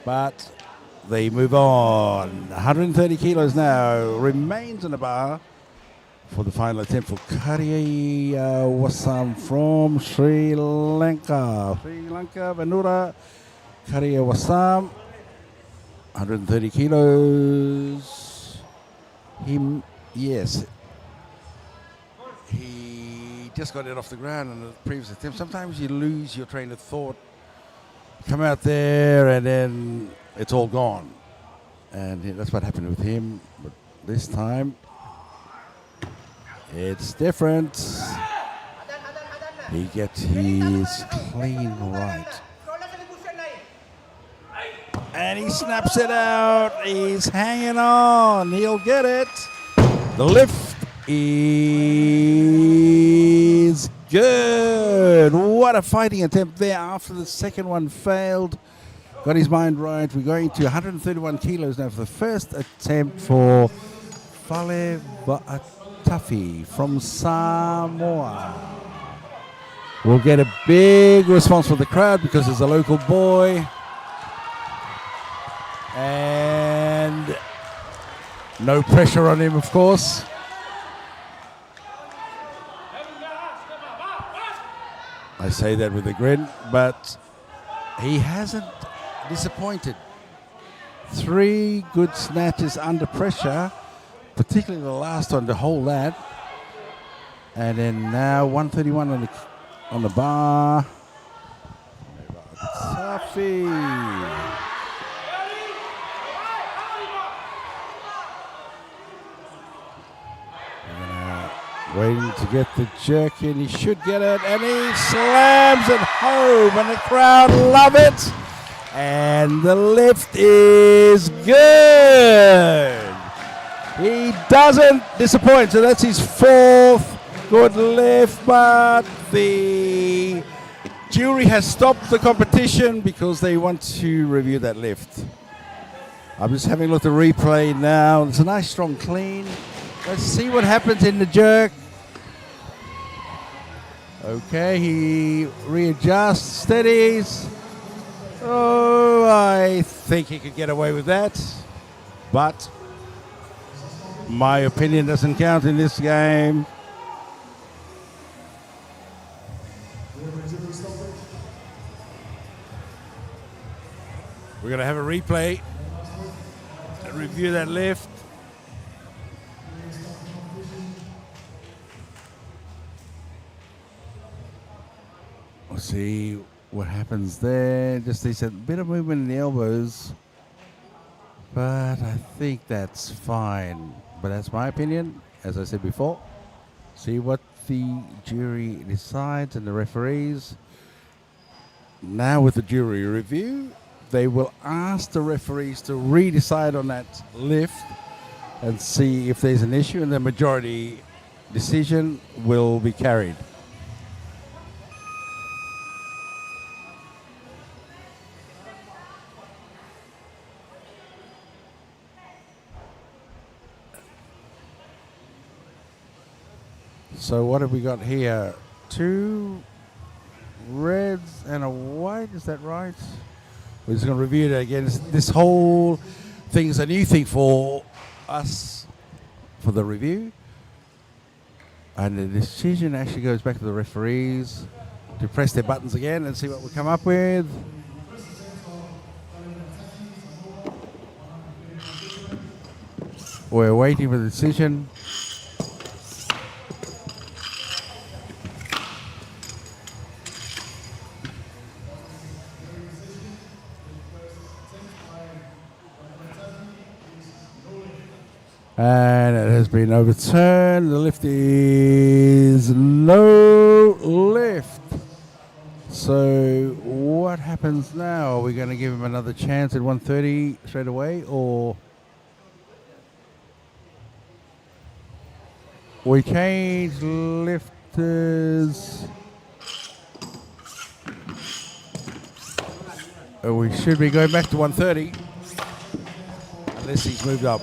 but they move on. 130 kilos now remains on the bar for the final attempt for Kariyawasam from Sri Lanka. Sri Lanka, Venura Kariyawasam, 130 kilos. Yes, he just got it off the ground in the previous attempt. Sometimes you lose your train of thought, come out there, and then it's all gone. And that's what happened with him. But this time, it's different. He gets his clean right. And he snaps it out. He's hanging on. He'll get it. The lift is good. What a fighting attempt there after the second one failed. Got his mind right. We're going to 131 kilos now for the first attempt for Fale Va'atafi from Samoa. We'll get a big response from the crowd because he's a local boy. And no pressure on him, of course. I say that with a grin, but he hasn't disappointed. 3 good snatches under pressure, particularly the last one to hold that. And then now 131 on the bar. Tuffy. Waiting to get the jerk in. He should get it, and he slams it home, and the crowd love it. And the lift is good. He doesn't disappoint, so that's his 4th good lift, but the jury has stopped the competition because they want to review that lift. I'm just having a look at the replay now. It's a nice strong clean. Let's see what happens in the jerk. Okay, he readjusts, steadies. Oh, I think he could get away with that. But my opinion doesn't count in this game. We're going to have a replay and review that lift. We'll see what happens there. Just there's a bit of movement in the elbows, but I think that's fine. But that's my opinion, as I said before. See what the jury decides and the referees. Now with the jury review, they will ask the referees to re-decide on that lift and see if there's an issue, and the majority decision will be carried. So what have we got here? 2 reds and a white, is that right? We're just going to review that again. This whole thing is a new thing for us for the review. And the decision actually goes back to the referees to press their buttons again and see what we come up with. We're waiting for the decision. And it has been overturned. The lift is no lift. So what happens now? Are we going to give him another chance at 130 straight away, or we change lifters? We should be going back to 130 unless he's moved up.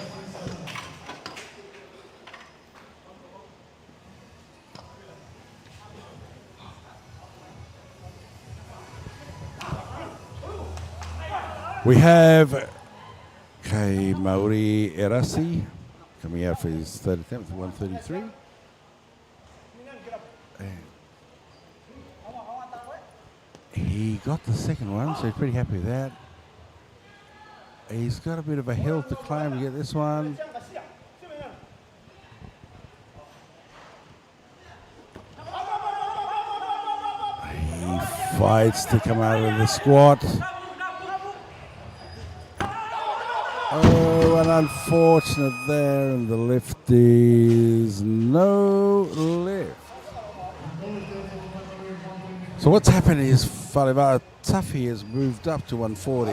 We have Kai Mauri Erasi coming out for his 3rd attempt at 133. He got the second one, so he's pretty happy with that. He's got a bit of a hill to climb to get this one. Fights to come out of the squat. Oh, an unfortunate there, and the lift is no lift. So what's happened is Falewa Tuffy has moved up to 140.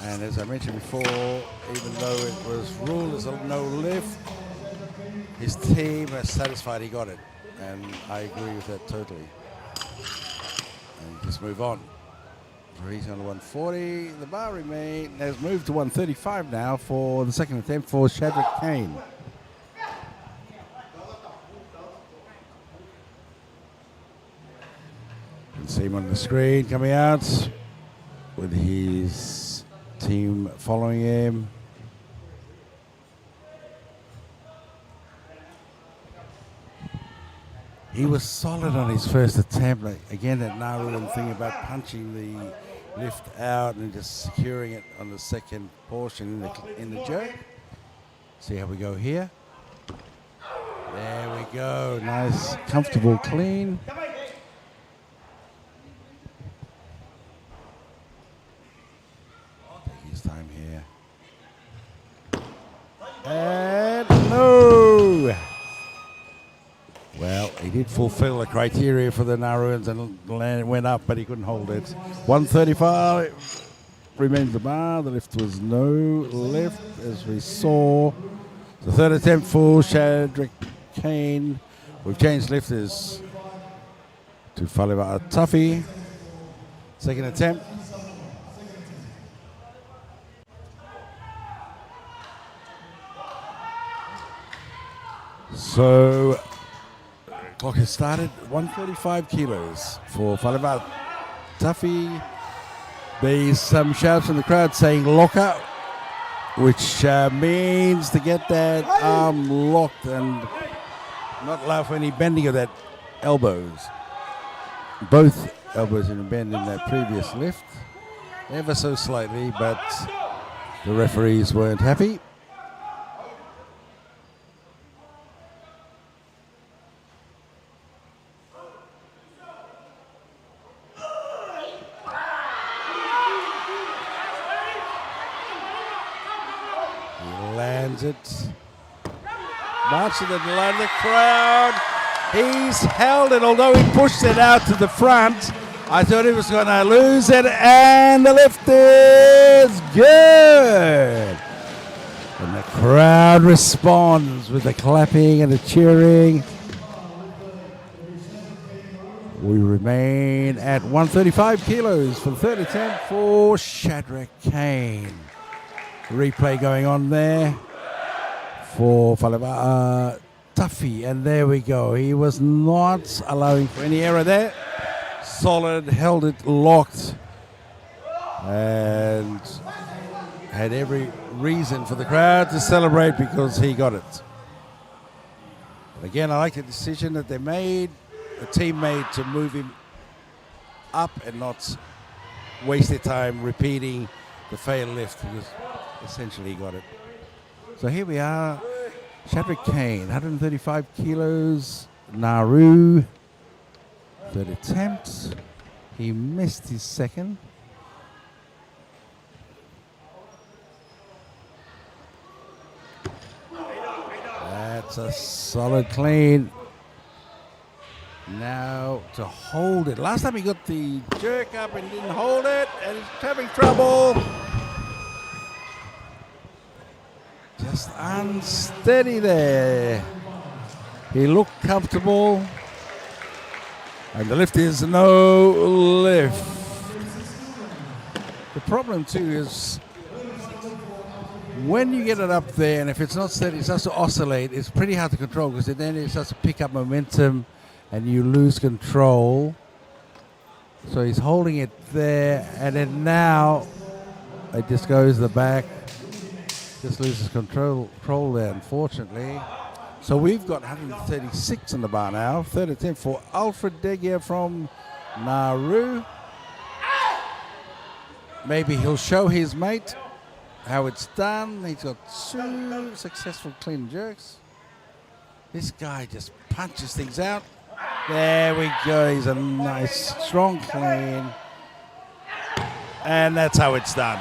And as I mentioned before, even though it was ruled as a no lift, his team is satisfied he got it. And I agree with that totally. And just move on. He's on 140. The bar has moved to 135 now for the second attempt for Shadrack Kane. You can see him on the screen coming out with his team following him. He was solid on his first attempt. Like, again, that Naruan thing about punching the lift out and just securing it on the second portion in the jerk. See how we go here. There we go. Nice, comfortable, clean. Take his time here. And no! Well, he did fulfill the criteria for the Naruans and went up, but he couldn't hold it. 135 remains the bar. The lift was no lift, as we saw. The third attempt for Shadrack Kane. We've changed lifters to Falewa Tuffy. Second attempt. So, clock has started. 135 kilos for Falewa Tuffy. There's some shouts from the crowd saying locker, which means to get that arm locked and not allow for any bending of that elbows. Both elbows have been bent in that previous lift, ever so slightly, but the referees weren't happy. It much of the crowd. He's held it, although he pushed it out to the front. I thought he was going to lose it, and the lift is good. And the crowd responds with the clapping and the cheering. We remain at 135 kilos for the third attempt for Shadrack Kane. Replay going on there for Falewa Tuffy, and there we go. He was not allowing for any error there. Solid, held it locked, and had every reason for the crowd to celebrate because he got it. Again, I like the decision that they made, the team made, to move him up and not waste their time repeating the failed lift, because essentially he got it. So here we are, Shadrack Kane, 135 kilos, Nauru, third attempt. He missed his second. That's a solid clean. Now to hold it. Last time he got the jerk up and didn't hold it, and he's having trouble. Just unsteady there. He looked comfortable. And the lift is no lift. The problem too is when you get it up there, and if it's not steady, it starts to oscillate. It's pretty hard to control, because then it starts to pick up momentum and you lose control. So he's holding it there, and then now it just goes the back. Just loses control there, unfortunately. So we've got 136 in the bar now. Third attempt for Alfred Degia from Nauru. Maybe he'll show his mate how it's done. He's got 2 successful clean jerks. This guy just punches things out. There we go. He's a nice, strong clean. And that's how it's done.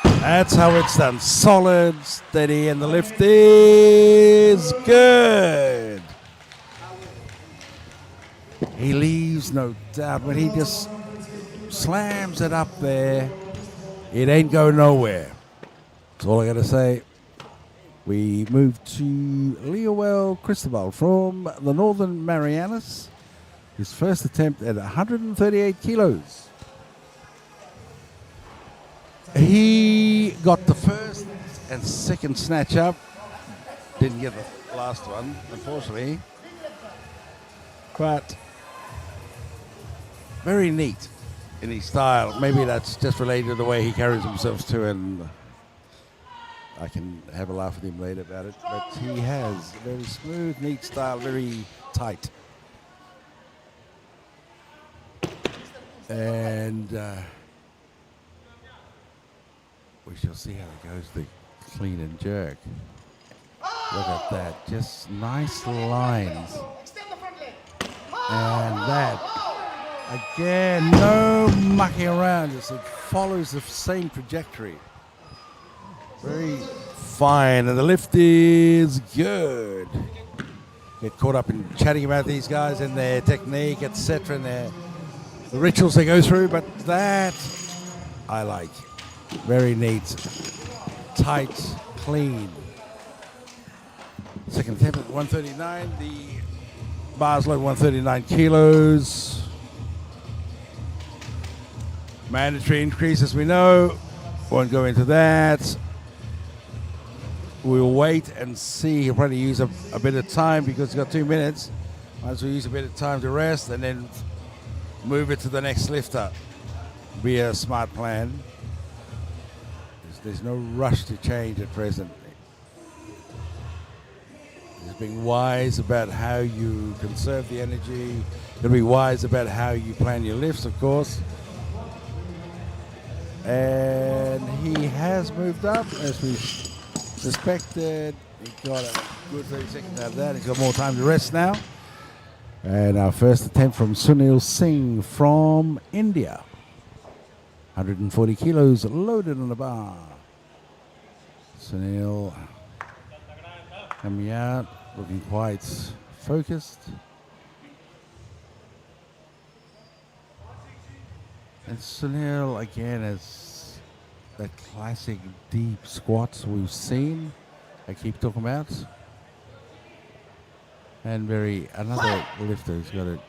That's how it's done. Solid, steady, and the lift is good. He leaves no doubt. When he just slams it up there, it ain't going nowhere. That's all I got to say. We move to Leowell Cristobal from the Northern Marianas. His first attempt at 138 kilos. He got the first and second snatch up. Didn't get the last one, unfortunately. But very neat in his style. Maybe that's just related to the way he carries himself too, and I can have a laugh with him later about it. But he has very smooth, neat style, very tight. And we shall see how it goes, the clean and jerk. Look at that, just nice lines. And that, again, no mucking around, it follows the same trajectory. Very fine, and the lift is good. Get caught up in chatting about these guys and their technique, etc., and the rituals they go through, but that I like. Very neat, tight, clean. Second attempt at 139, the bar's load 139 kilos. Mandatory increase, as we know. Won't go into that. We'll wait and see. He'll probably use a bit of time because he's got 2 minutes. Might as well use a bit of time to rest and then move it to the next lifter. Be a smart plan. There's no rush to change at present. He's being wise about how you conserve the energy. You'll be wise about how you plan your lifts, of course. And he has moved up as we suspected. He got a good 30 seconds out of that. He's got more time to rest now. And our first attempt from Sunil Singh from India. 140 kilos loaded on the bar. Sunil coming out, looking quite focused. And Sunil again has that classic deep squats we've seen. I keep talking about. And another lifter who's got it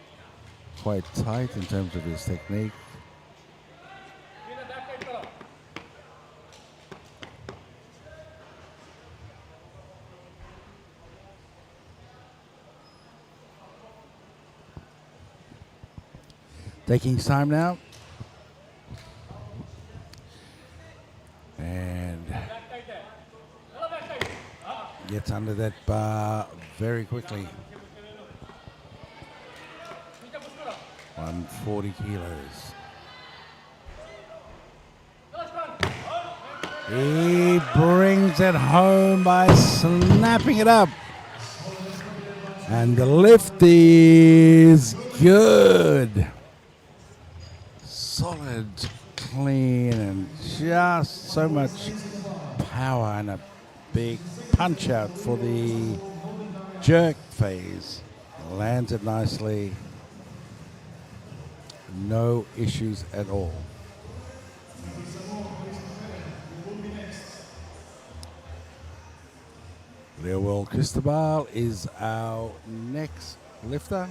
quite tight in terms of his technique. Taking his time now. And gets under that bar very quickly. 140 kilos. He brings it home by snapping it up. And the lift is good. Solid, clean, and just so much power and a big punch out for the jerk phase. Lands it nicely. No issues at all. Leowell Cristobal is our next lifter.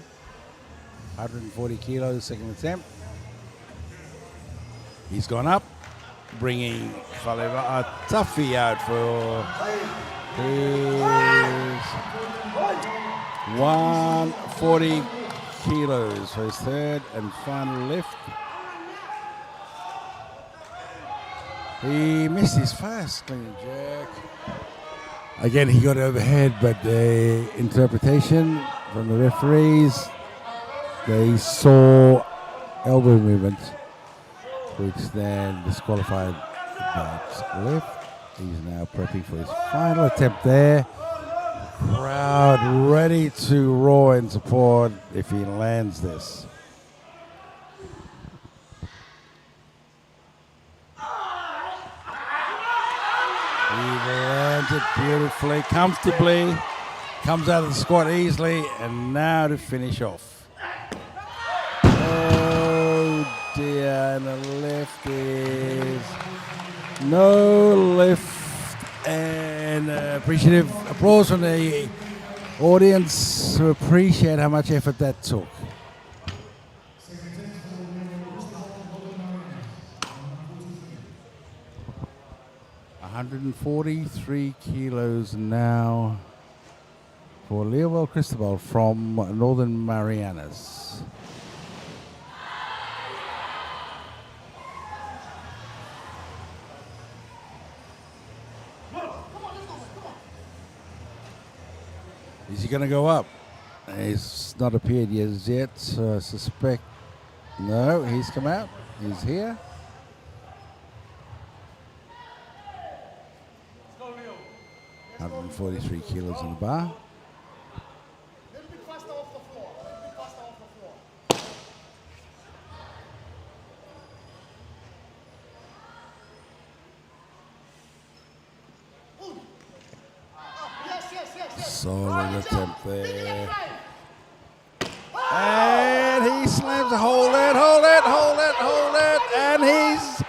140 kilos, second attempt. He's gone up, bringing Faleva Tuffy out for his 140 kilos for his third and final lift. He missed his first clean jerk. Again, he got overhead, but the interpretation from the referees, they saw elbow movement, which then disqualified that lift. He's now prepping for his final attempt there. Crowd ready to roar in support if he lands this. He lands it beautifully, comfortably, comes out of the squat easily, and now to finish off. Oh dear, and the left is no lift, and appreciative applause from the audience who appreciate how much effort that took. $143 kilos now for Leowell Cristobal from Northern Marianas. Is he going to go up? He's not appeared yet, so I suspect. No, he's come out. He's here. Let's go, Leo. 143 kilos in the bar. Little bit faster off the floor. Little bit faster off the floor. Ooh. Yes. Solid attempt there. And he slams it. Hold it. And he's...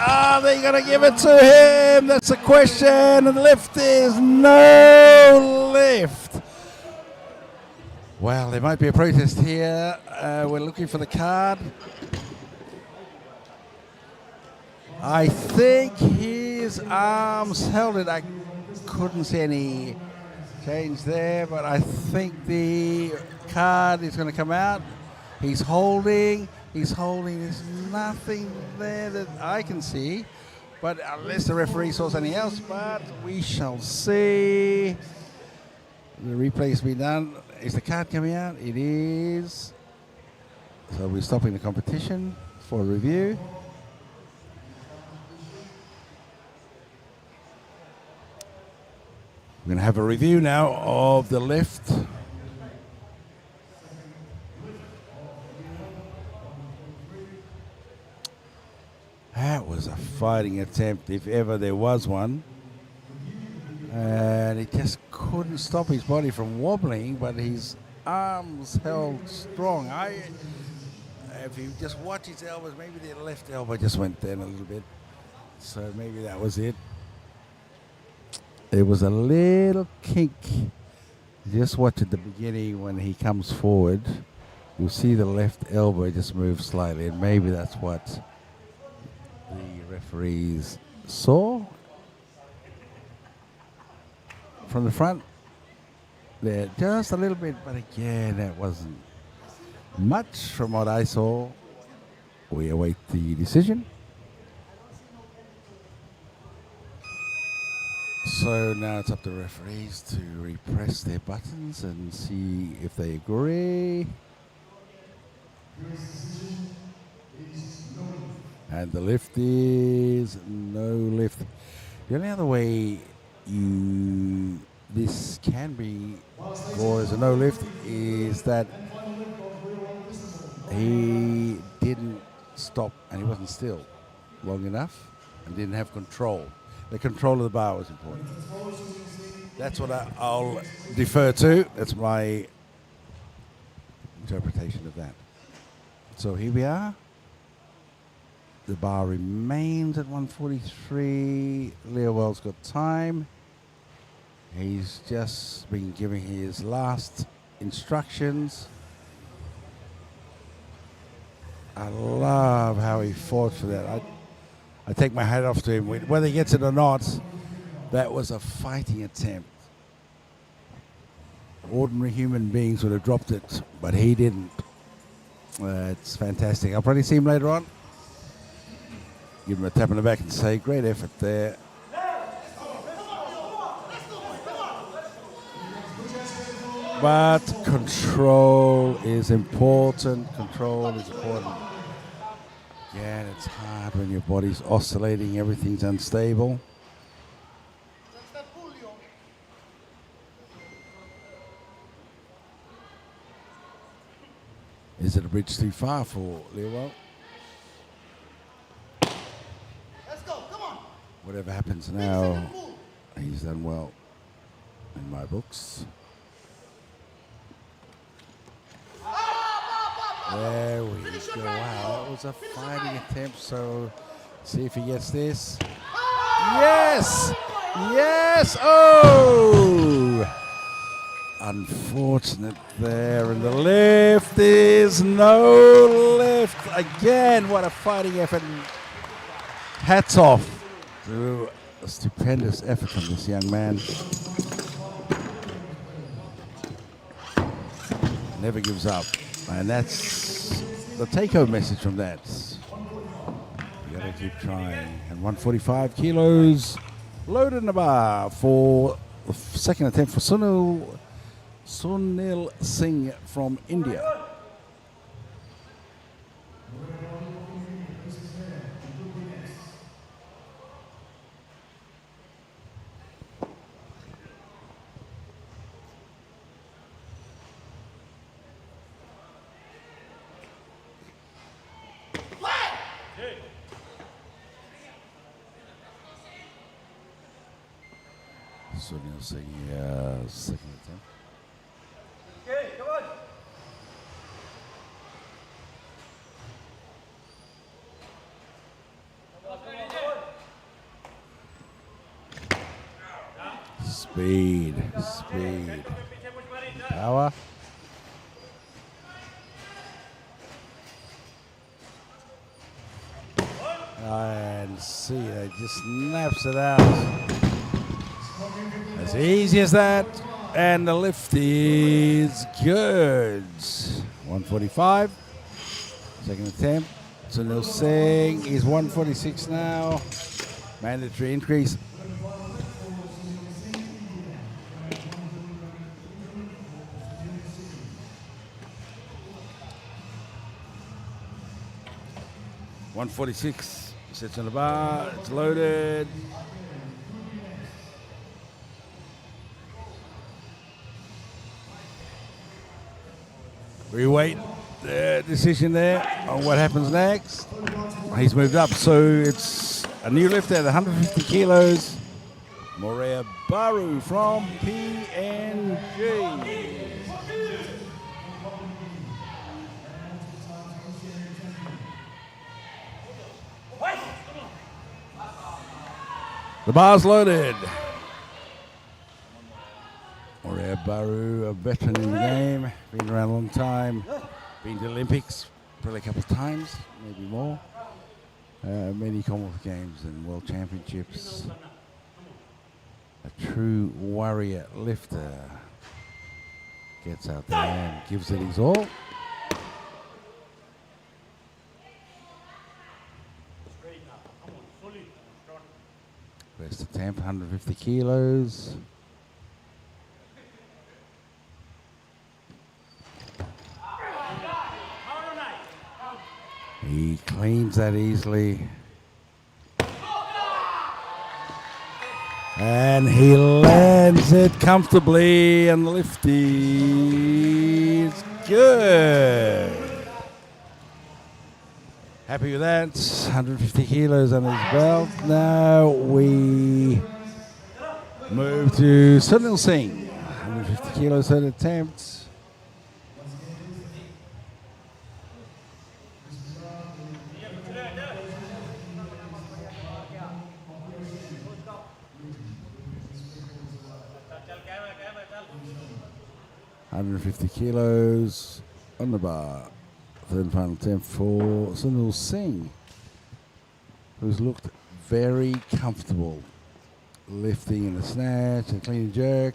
Are they going to give it to him? That's the question. And the lift is no lift. Well, there might be a protest here. We're looking for the card. I think his arms held it. I couldn't see any change there, but I think the card is going to come out. He's holding. There's nothing there that I can see, but unless the referee saw something else, but we shall see. The replay's been done. Is the card coming out? It is. So we're stopping the competition for review. We're going to have a review now of the lift. That was a fighting attempt, if ever there was one. And he just couldn't stop his body from wobbling, but his arms held strong. If you just watch his elbows, maybe the left elbow just went down a little bit. So maybe that was it. There was a little kink. Just watch at the beginning when he comes forward. You'll see the left elbow just move slightly, and maybe that's what the referees saw. From the front, there just a little bit, but again, that wasn't much from what I saw. We await the decision. So now it's up to referees to repress their buttons and see if they agree. And the lift is no lift. The only other way this can be scored as a no lift is that he didn't stop and he wasn't still long enough and didn't have control. The control of the bar was important. That's what I'll defer to. That's my interpretation of that. So here we are. The bar remains at 143. Leowell's got time. He's just been giving his last instructions. I love how he fought for that. I take my hat off to him. Whether he gets it or not, that was a fighting attempt. Ordinary human beings would have dropped it, but he didn't. It's fantastic. I'll probably see him later on. Give him a tap on the back and say, great effort there. But control is important. Control is important. Yeah, it's hard when your body's oscillating, everything's unstable. Is it a bridge too far for Leo? Let's go. Come on. Whatever happens Big now, second move. he's done well in my books. There we go. Wow, that was a fighting attempt. So, see if he gets this. Yes! Yes! Oh! Unfortunate there. And the lift is no lift. Again, what a fighting effort. Hats off to a stupendous effort from this young man. Never gives up. And that's the take-home message from that. You gotta keep trying. And 145 kilos loaded in the bar for the second attempt for Sunil Singh from India. Sunil Singh, second attempt. Okay, come on. Speed, power. And see, they just snaps it out. As easy as that. And the lift is good. 145. Second attempt. Sunil Singh is 146 now. Mandatory increase. $146. Sits on the bar. It's loaded. We wait the decision there on what happens next. He's moved up, so it's a new lift at 150 kilos. Morea Baru from PNG. The bar's loaded. Morea Baru, a veteran in the game, been around a long time, been to the Olympics probably a couple of times, maybe more. Many Commonwealth Games and World Championships. A true warrior lifter. Gets out there and gives it his all. First attempt, 150 kilos. He cleans that easily. And he lands it comfortably, and the lift is good. Happy with that. 150 kilos on his belt. Now we move to Sunil Singh. 150 kilos third attempt. $150 kilos on the bar. Third and final attempt for Sunil Singh, who's looked very comfortable lifting in the snatch and clean and jerk.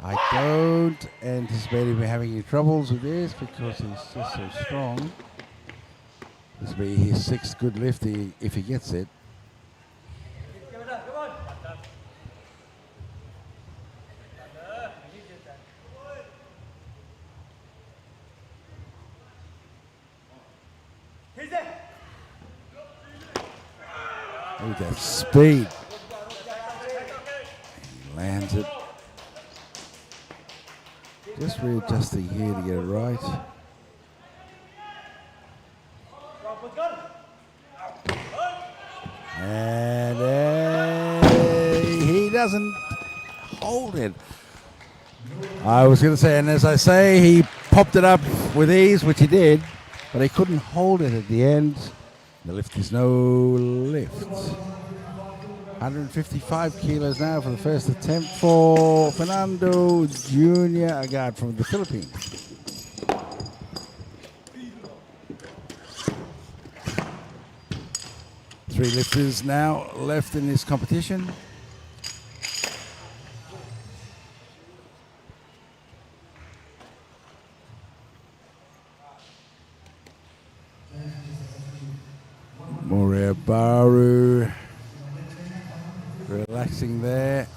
I don't anticipate him having any troubles with this because he's just so strong. This will be his sixth good lift if he gets it. Look at that speed. He lands it. Just readjusting here to get it right. And he doesn't hold it. I was going to say, and as I say, he popped it up with ease, which he did, but he couldn't hold it at the end. The lift is no lift. 155 kilos now for the first attempt for Fernando Junior Agard from the Philippines. Three lifters now left in this competition. Moria Baru relaxing there.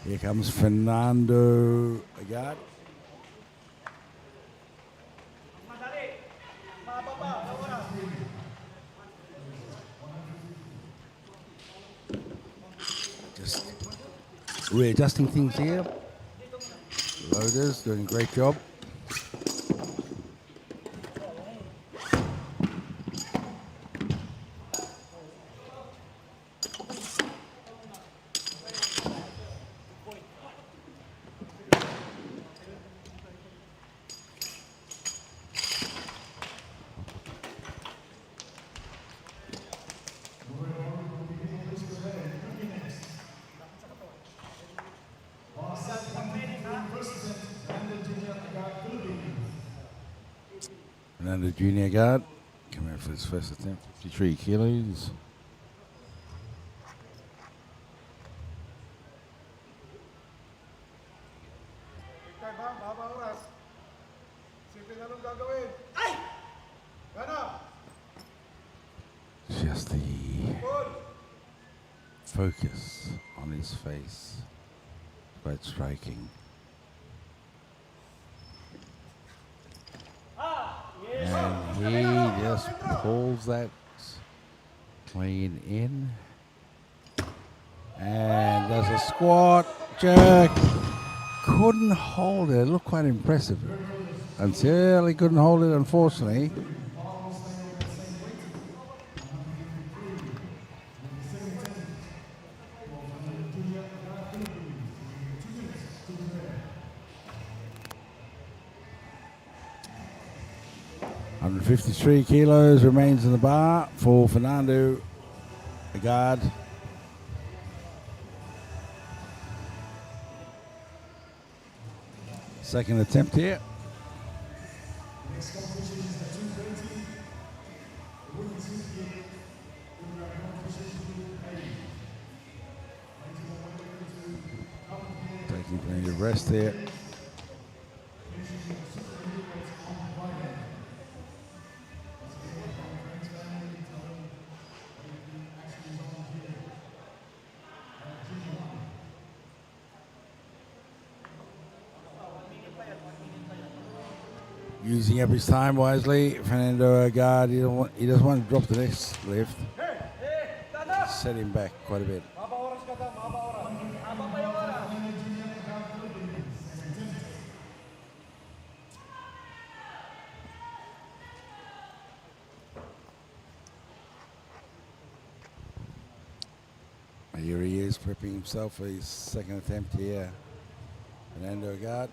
Here comes Fernando Agard. Just readjusting things here. Loaders doing a great job. Fernando Junior Guard coming out for his first attempt, 53 kilos. Just the focus on his face, quite striking. And he just pulls that clean in and does a squat jerk. Couldn't hold it. It looked quite impressive until he couldn't hold it, unfortunately. $153 kilos remains in the bar for Fernando Agard. Second attempt here. Taking plenty of rest here. Using up his time wisely, Fernando Agard, he doesn't want to drop the next lift. Set him back quite a bit. Here he is prepping himself for his second attempt here. Fernando Agard.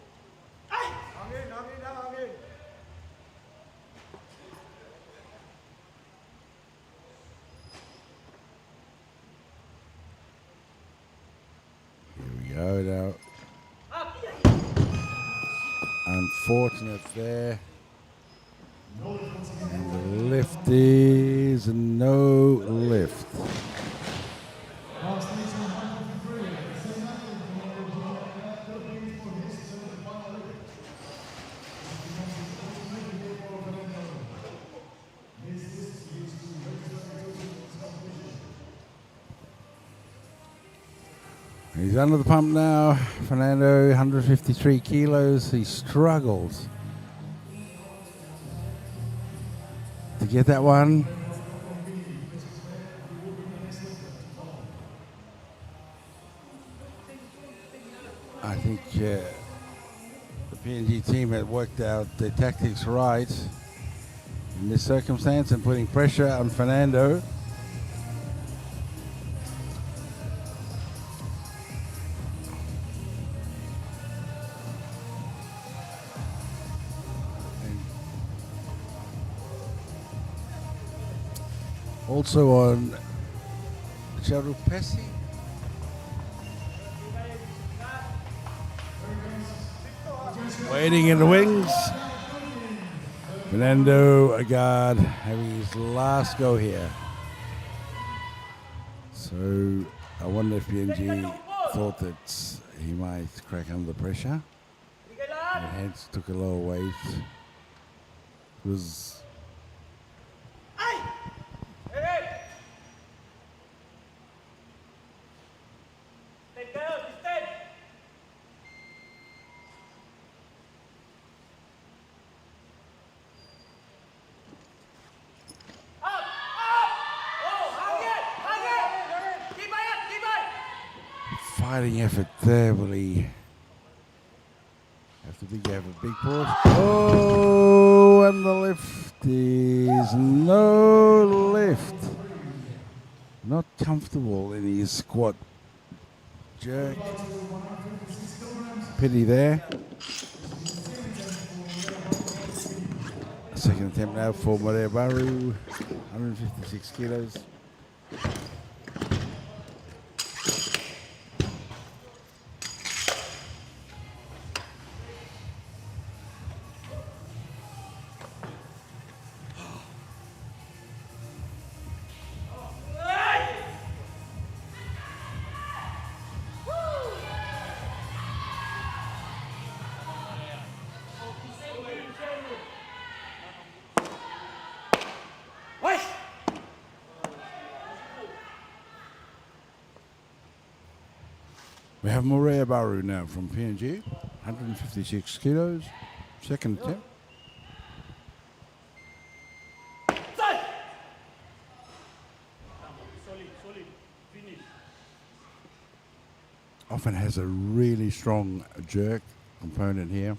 Go now. Unfortunate there. And the lift is no lift. He's under the pump now. Fernando, 153 kilos. He struggled to get that one. I think the PNG team had worked out their tactics right. in this circumstance and putting pressure on Fernando. Also on Charupesi. Waiting in the wings. Fernando Agard having his last go here. So I wonder if PNG thought that he might crack under pressure. And hence took a lower weight. It was fighting effort there. Will he have to have a big pause? Oh, and the lift is no lift. Not comfortable in his squat jerk. Pity there. Second attempt now for Maria Baru, 156 kilos. We have Maria Baru now from PNG, 156 kilos, second attempt. Often has a really strong jerk component here.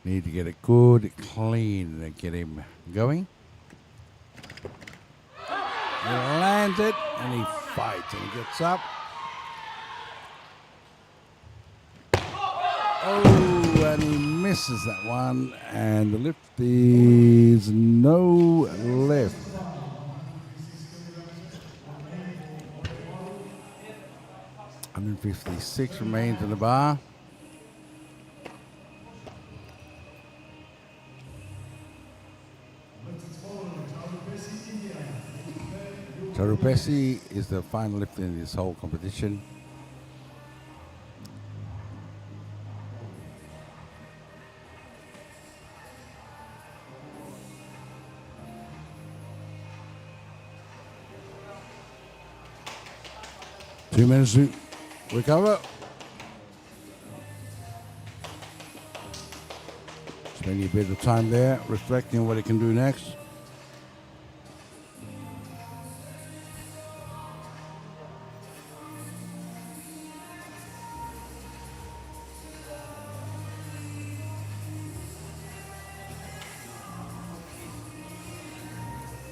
Need to get it good, clean, and get him going. He lands it, and he fights, and he gets up. Oh, and he misses that one, and the lift is no lift. $156 remains in the bar. Charupesi is the final lift in this whole competition. Two minutes to recover. Spending a bit of time there, reflecting on what he can do next.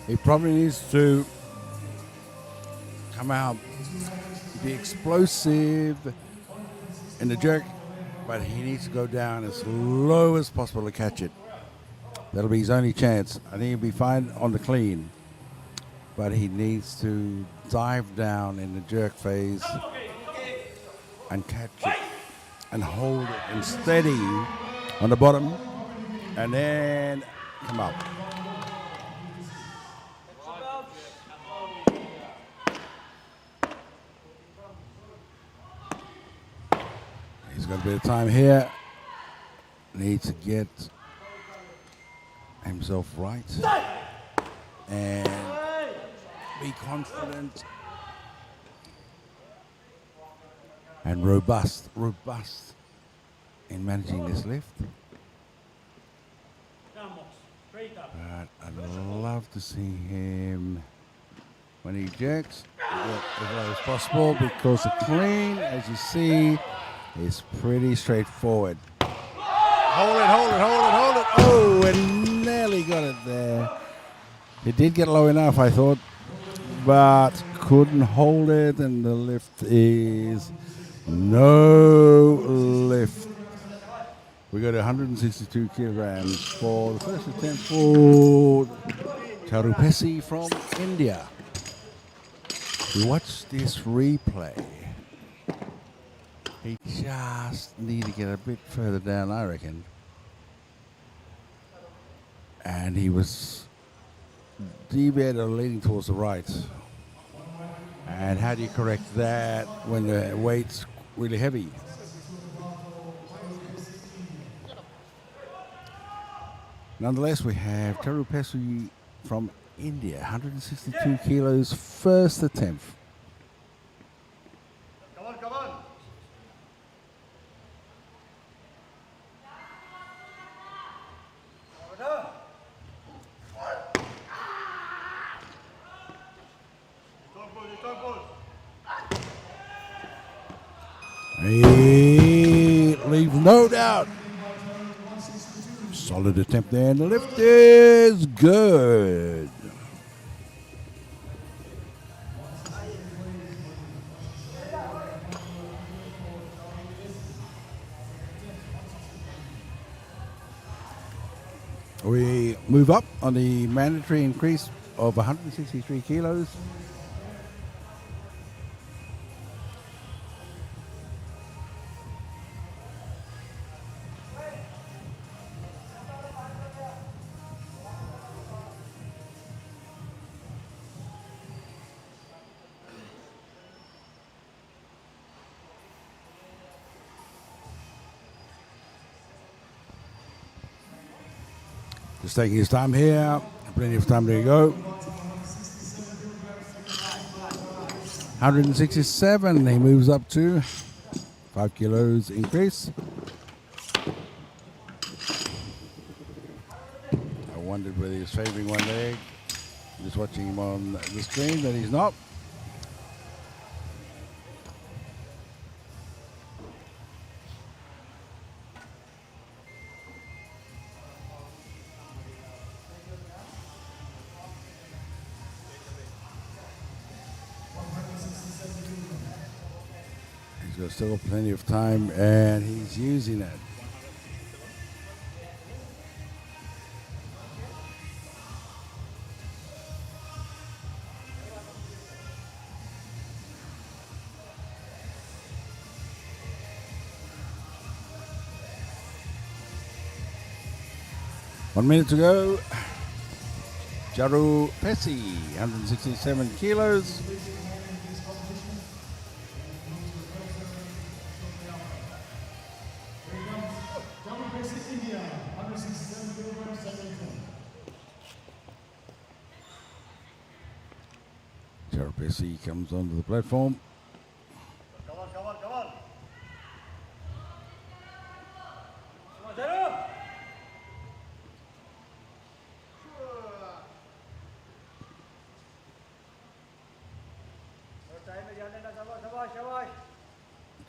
He probably needs to come out, be explosive in the jerk, but he needs to go down as low as possible to catch it. That'll be his only chance. I think he'll be fine on the clean, but he needs to dive down in the jerk phase and catch it and hold it and steady on the bottom and then come up. He's got a bit of time here. Needs to get himself right and be confident and robust in managing this lift. But I'd love to see him when he jerks get as low as possible, because the clean, as you see, is pretty straightforward. Hold it, hold it, hold it, hold it. Oh, and nearly got it there. It did get low enough, I thought, but couldn't hold it, and the lift is no lift. We go to 162 kilograms for the first attempt for Tarupesi from India. We watch this replay. He just need to get a bit further down, I reckon. And he was deviated or leaning towards the right. And how do you correct that when the weight's really heavy? Nonetheless, we have Tarupesi from India, 162 kilos, first attempt. Come on, come on. He leaves no doubt. Solid attempt there, and the lift is good. We move up on the mandatory increase of 163 kilos. Just taking his time here. Plenty of time to go. 167. He moves up to 5 kilos increase. I wondered whether he was favoring one leg. Just watching him on the screen, but he's not. He's got still plenty of time, and he's using it. One minute to go. Tarupesi, 167 kilos. Tarupesi comes onto the platform. Come on, come on, come on. Come on, Zero.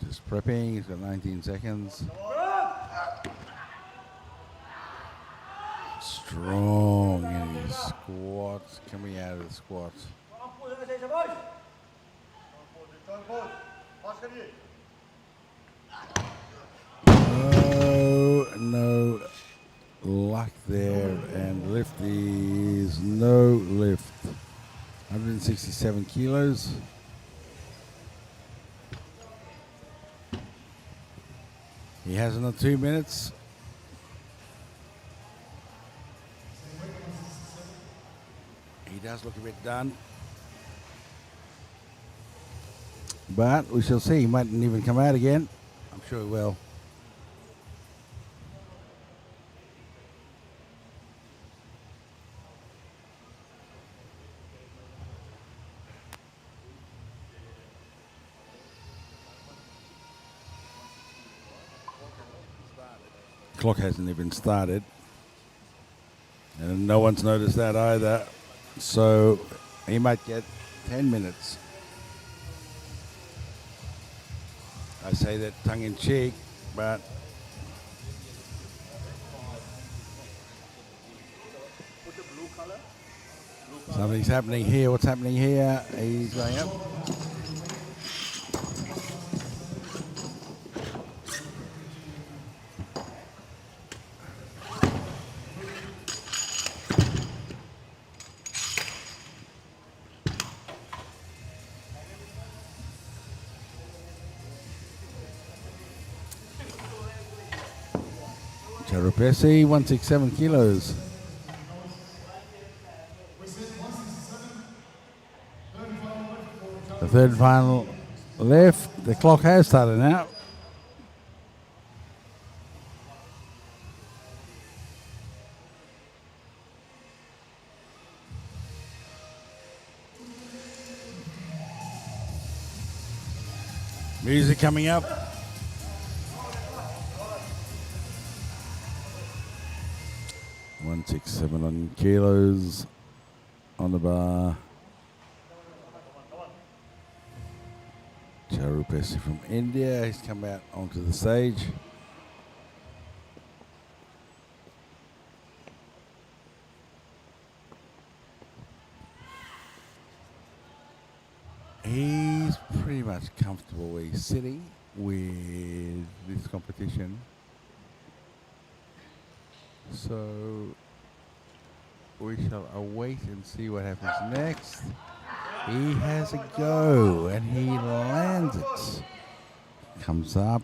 Just prepping, he's got 19 seconds. Strong in his squats, coming out of the squats. No luck there, and lift is no lift. 167 kilos. He has another 2 minutes. He does look a bit done. But we shall see. He mightn't even come out again. I'm sure he will. Clock hasn't even started, and no one's noticed that either, so he might get 10 minutes. I say that tongue-in-cheek, but Something's happening here. What's happening here? He's going up. Cherupesi, 167 kilos. The third final left. The clock has started now. Music coming up. One 167 on kilos on the bar. Charupesi from India, he's come out onto the stage. He's pretty much comfortable where he's sitting with this competition. So we shall await and see what happens next. He has a go and he lands it. Comes up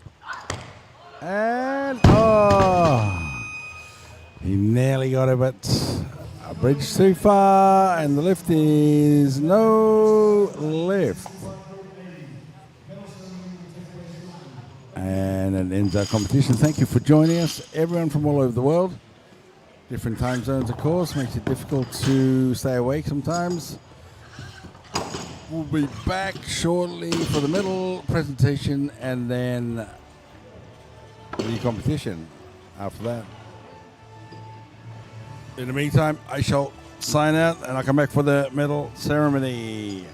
and he nearly got it, but a bridge too far and the lift is no lift. And it ends our competition. Thank you for joining us, everyone from all over the world. Different time zones, of course, makes it difficult to stay awake sometimes. We'll be back shortly for the middle presentation and then the competition after that. In the meantime, I shall sign out and I'll come back for the medal ceremony.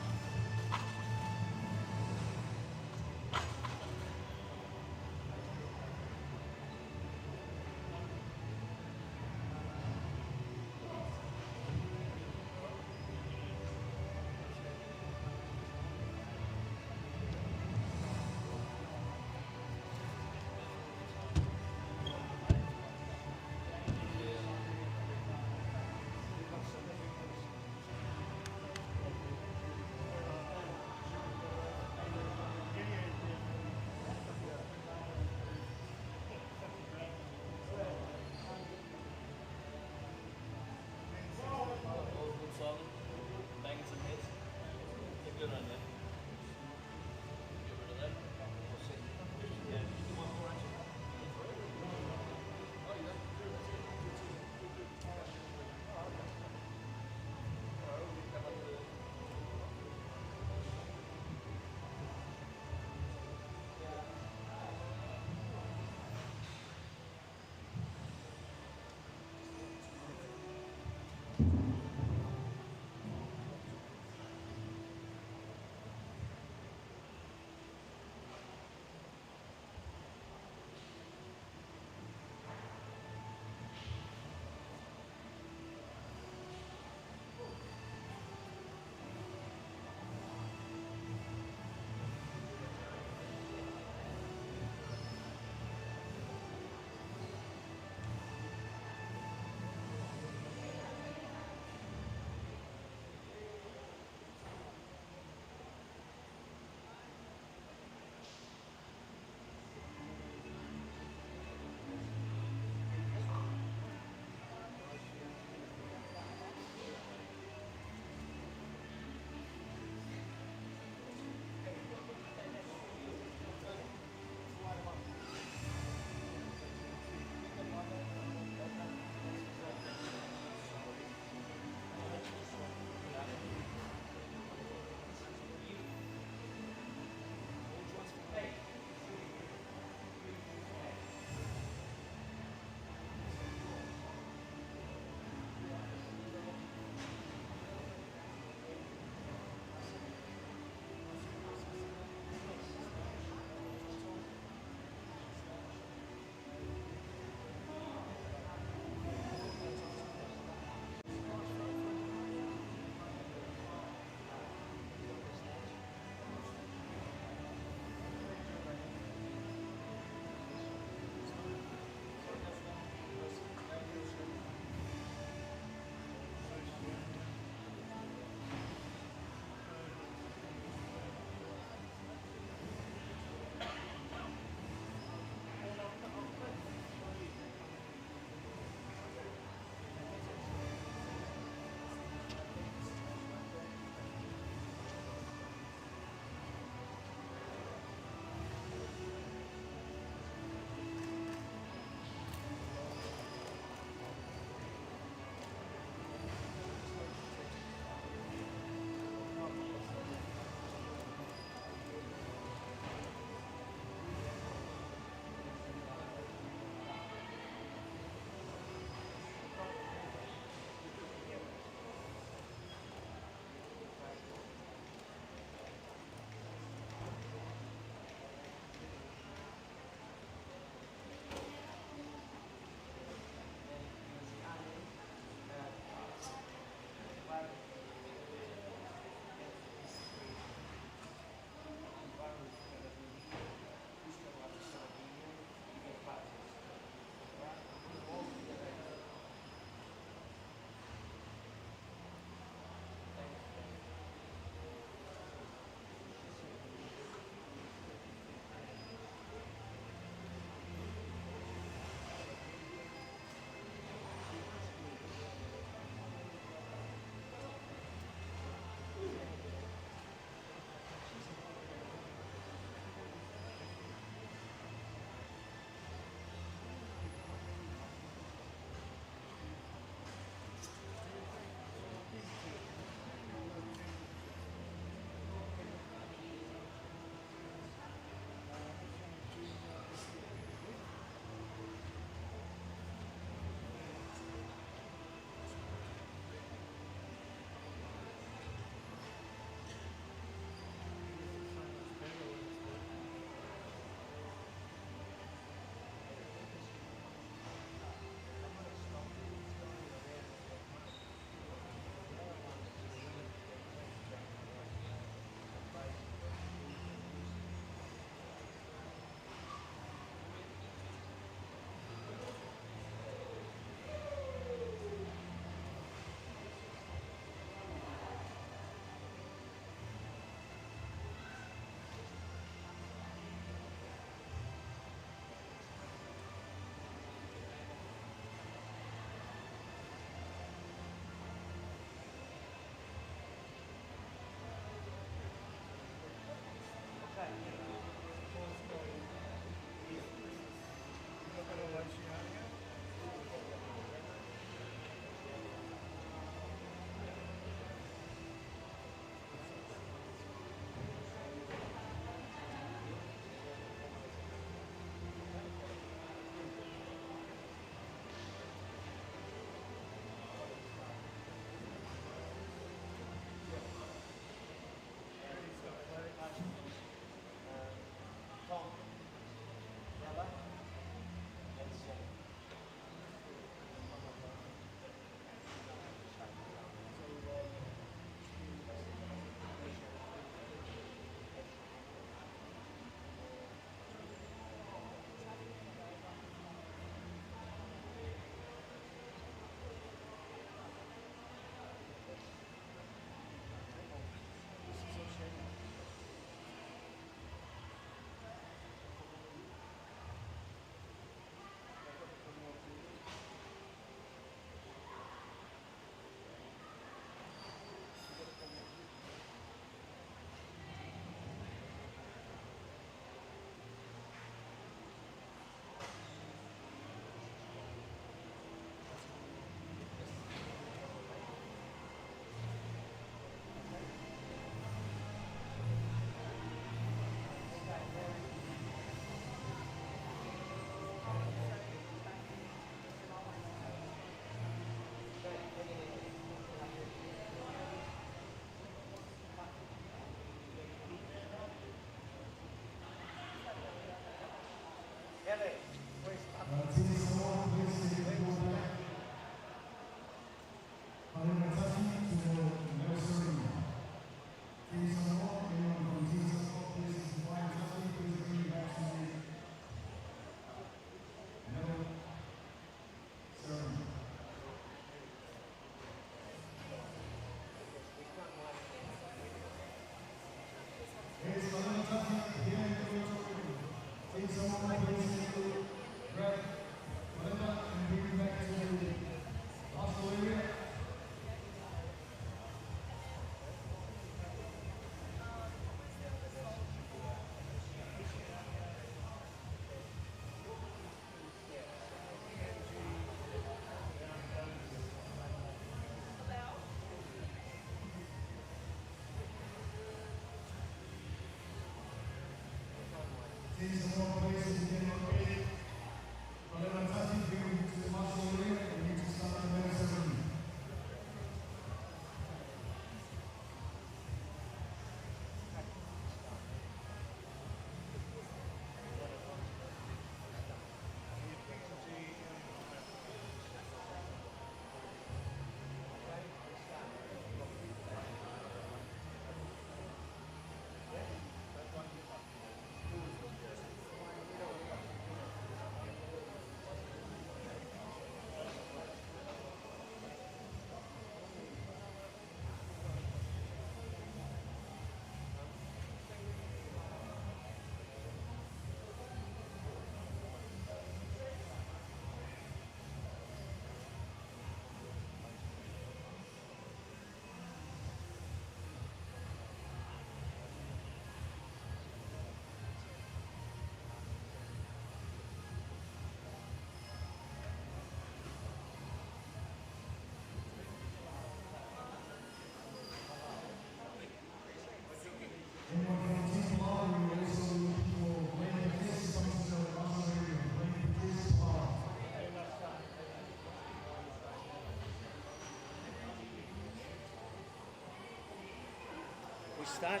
We start.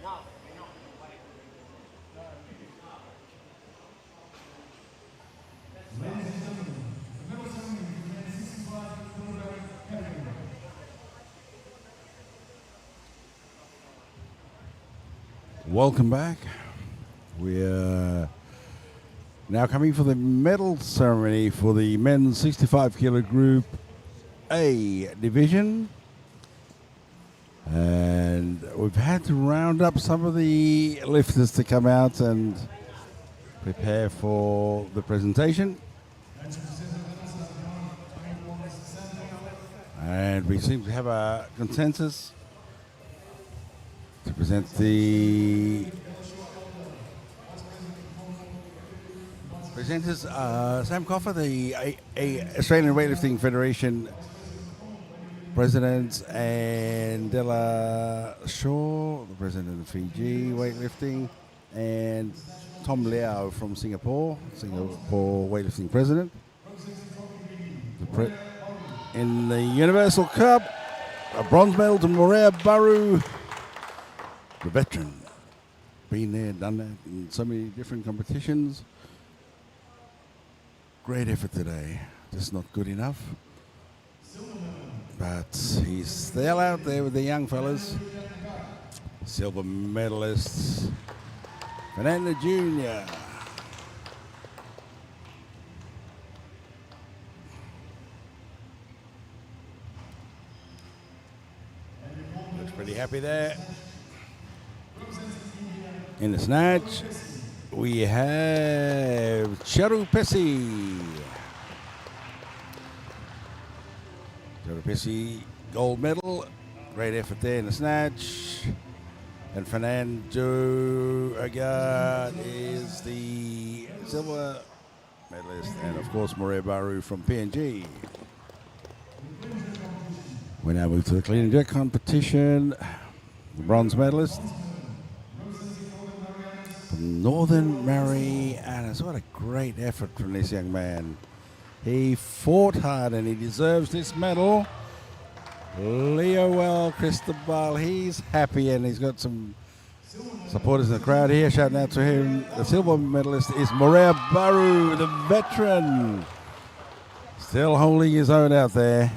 Now. Welcome back. We're now coming for the medal ceremony for the men's 65 kilo group A division. And we've had to round up some of the lifters to come out and prepare for the presentation. And we seem to have a consensus to present the presenters. Sam Coffer, the Australian Weightlifting Federation President, and Della Shaw, the President of Fiji Weightlifting, and Tom Liao from Singapore Weightlifting President. In the Universal Cup, a bronze medal to Morea Baru, the veteran. Been there, done that in so many different competitions. Great effort today, just not good enough. But he's still out there with the young fellas. Silver medalist, Fernando Jr. Looks pretty happy there. In the snatch, we have Charu Pessi. Pessi, gold medal. Great effort there in the snatch. And Fernando Agard is the silver medalist. And of course, Morea Baru from PNG. We now move to the clean and jerk competition. The bronze medalist from Northern Marianas. What a great effort from this young man. He fought hard and he deserves this medal. Leo Cristobal, he's happy and he's got some supporters in the crowd here shouting out to him. The silver medalist is Morea Baru, the veteran. Still holding his own out there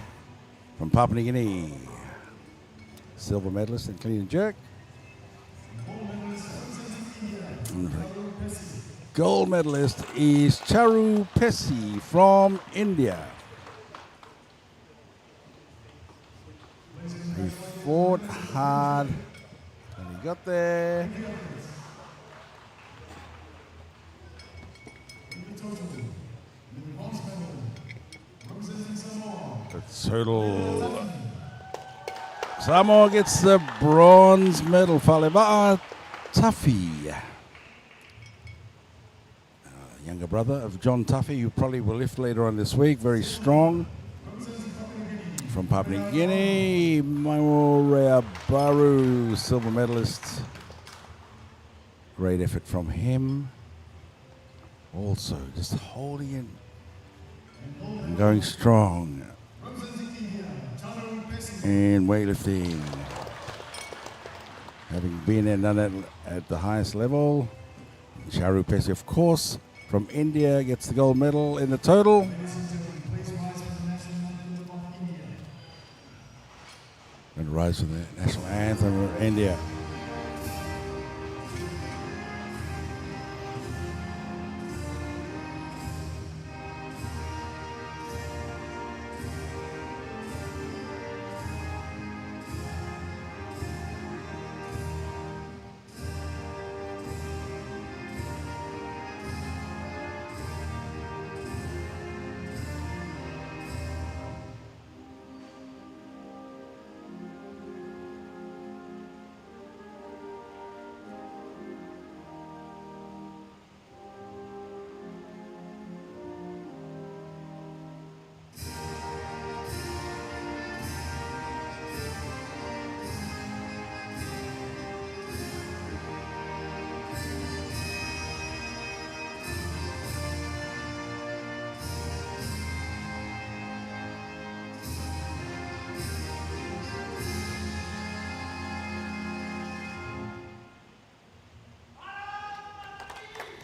from Papua New Guinea. Silver medalist in clean and jerk. Gold medalist is Charu Pessi from India. He fought hard and he got there. The total. Samoa gets the bronze medal. Faleva'a Tuffy. Younger brother of John Tuffy, who probably will lift later on this week. Very strong. From Papua New Guinea, Morea Baru, silver medalist. Great effort from him. Also, just holding it and going strong in weightlifting. Having been there and done it at the highest level. Charu Pessi, of course, from India, gets the gold medal in the total. And rise for the national anthem of India.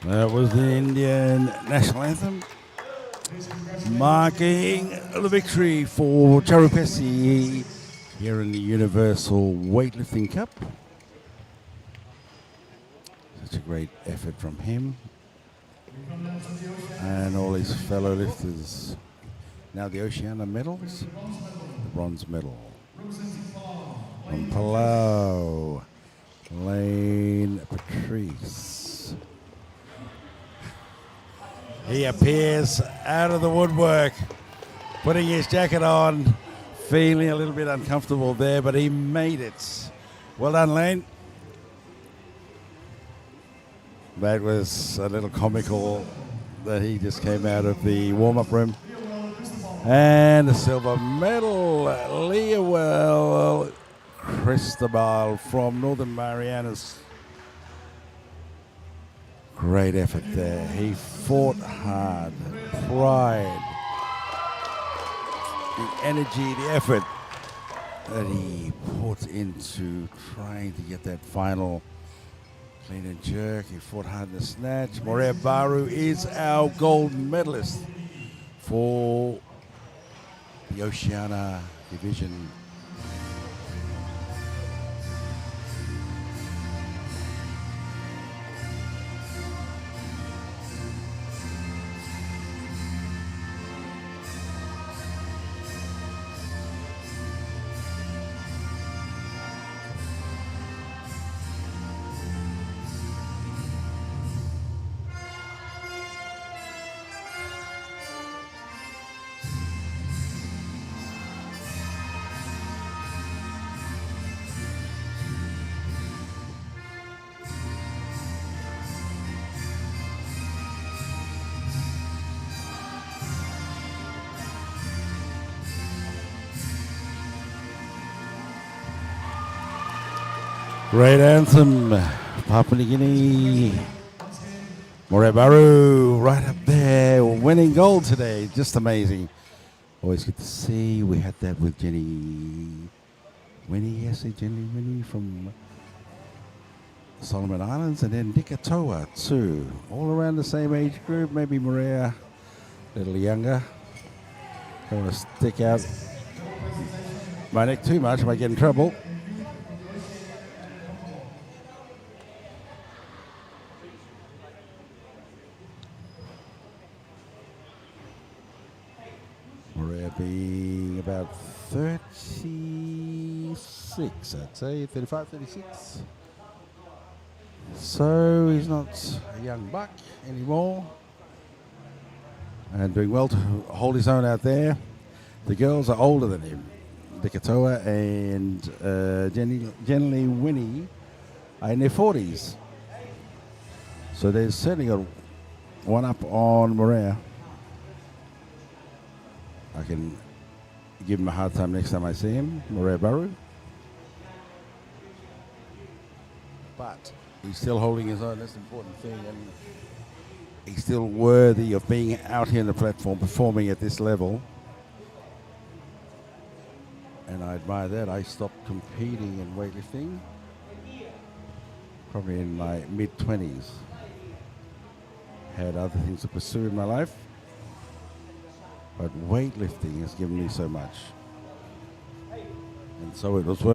That was the Indian national anthem, marking the victory for Charupesi here in the Universal Weightlifting Cup. Such a great effort from him and all his fellow lifters. Now the Oceania medals, the bronze medal from Palau, Lane Patrice. He appears out of the woodwork, putting his jacket on, feeling a little bit uncomfortable there, but he made it. Well done, Lane. That was a little comical that he just came out of the warm-up room. And a silver medal, Leowell Cristobal from Northern Marianas. Great effort there. He fought hard. Pride, the energy, the effort that he put into trying to get that final clean and jerk. He fought hard in the snatch. Morea Baru is our gold medalist for the Oceania division. Great anthem, Papua New Guinea. Morea Baru right up there, winning gold today. Just amazing. Always good to see. We had that with Jenny Winnie, Jenny Winnie from Solomon Islands, and then Dikatoa too. All around the same age group, maybe Morea a little younger. Don't want to stick out my neck too much, I might get in trouble. Morea being about 36, I'd say, 35, 36. So he's not a young buck anymore. And doing well to hold his own out there. The girls are older than him. Dikatoa and Jenny Winnie are in their 40s. So they've certainly got one up on Morea. I can give him a hard time next time I see him, Morea Baru. But he's still holding his own, that's the important thing. And he's still worthy of being out here on the platform, performing at this level. And I admire that. I stopped competing in weightlifting probably in my mid-20s. Had other things to pursue in my life. But weightlifting has given me so much. And so it was worth.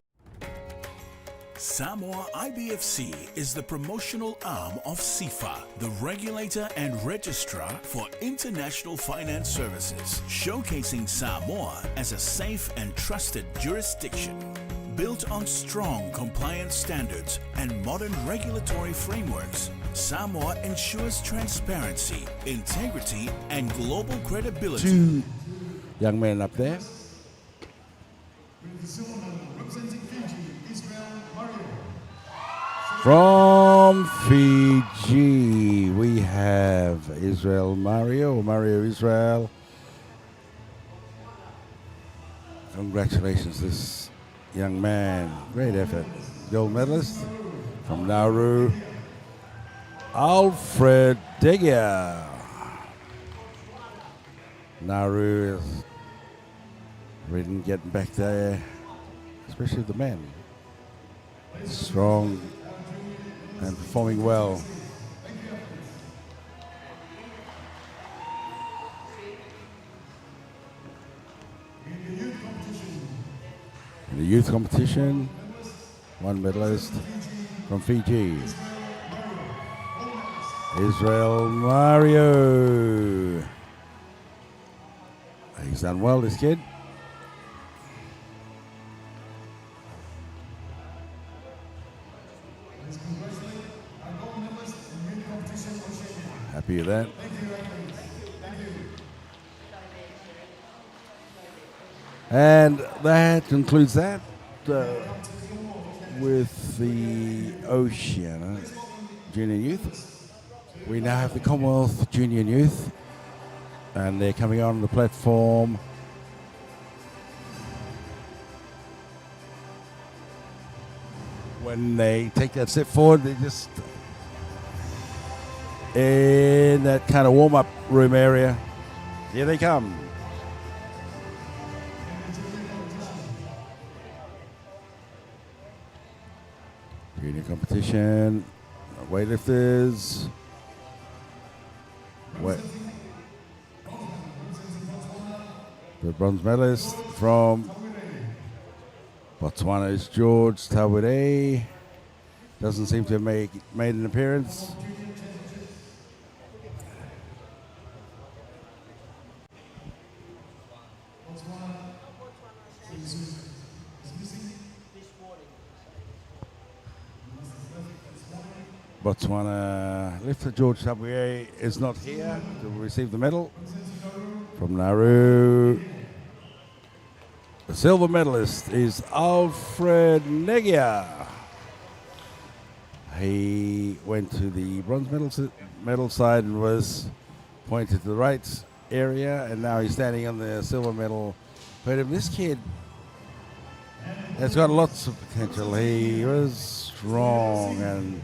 Samoa IBFC is the promotional arm of SIFA, the regulator and registrar for international finance services, showcasing Samoa as a safe and trusted jurisdiction. Built on strong compliance standards and modern regulatory frameworks, Samoa ensures transparency, integrity, and global credibility. Two young men up there. From Fiji, we have Israel Mario Israel. Congratulations, this young man. Great effort. Gold medalist from Nauru, Alfred Degia. Nauru is really getting back there, especially the men. Strong and performing well. youth competition. One medalist from Fiji. Israel Mario. He's done well, this kid. Happy with that. And that concludes that with the Oceania Junior Youth. We now have the Commonwealth Junior Youth, and they're coming on the platform. When they take that step forward, they just in that kind of warm-up room area. Here they come. Junior competition, weightlifters. The bronze medalist from Botswana is George Tawere. Doesn't seem to have made an appearance. Botswana lifter George Tawere is not here to receive the medal. From Nauru, the silver medalist is Alfred Negia. He went to the bronze medal side and was pointed to the right area, and now he's standing on the silver medal. But this kid has got lots of potential. He was strong, and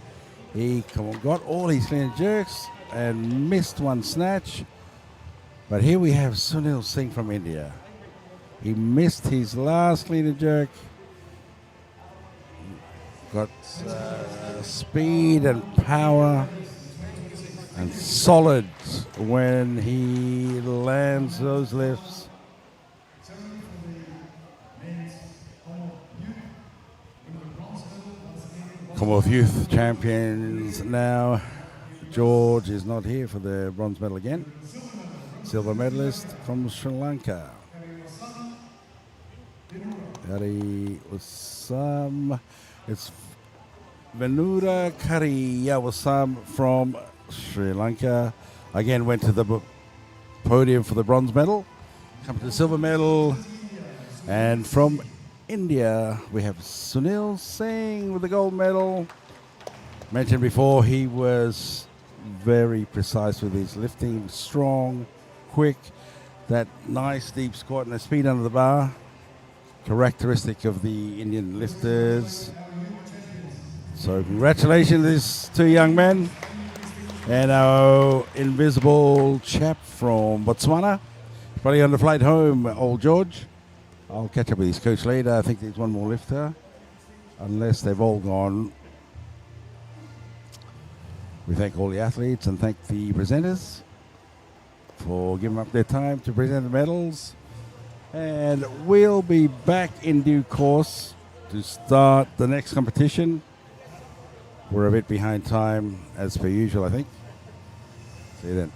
he got all his clean and jerks and missed one snatch. But here we have Sunil Singh from India. He missed his last clean and jerk. Got speed and power and solid when he lands those lifts. Commonwealth Youth champions now. George is not here for the bronze medal again. Silver medalist from Sri Lanka. It's Venura Kariyawasam from Sri Lanka. Again went to the podium for the bronze medal. Come to the silver medal. And from India, we have Sunil Singh with the gold medal. Mentioned before, he was very precise with his lifting, strong, quick, that nice deep squat and the speed under the bar, characteristic of the Indian lifters. So congratulations to these two young men. And our invisible chap from Botswana, probably on the flight home, old George. I'll catch up with his coach later. I think there's one more lifter, unless they've all gone. We thank all the athletes and thank the presenters for giving up their time to present the medals. And we'll be back in due course to start the next competition. We're a bit behind time as per usual, I think. See you then.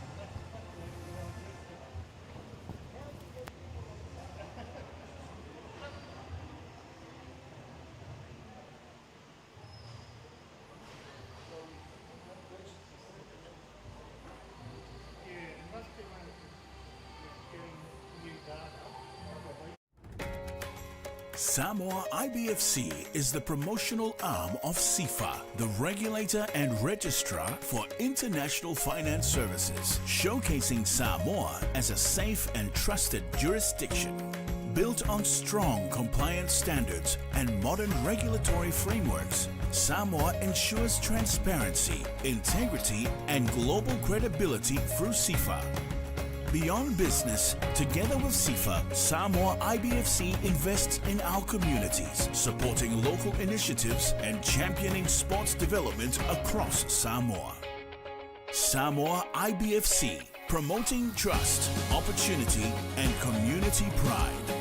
Samoa IBFC is the promotional arm of SIFA, the regulator and registrar for international finance services, showcasing Samoa as a safe and trusted jurisdiction. Built on strong compliance standards and modern regulatory frameworks, Samoa ensures transparency, integrity, and global credibility through SIFA. Beyond business, together with SIFA, Samoa IBFC invests in our communities, supporting local initiatives and championing sports development across Samoa. Samoa IBFC, promoting trust, opportunity, and community pride.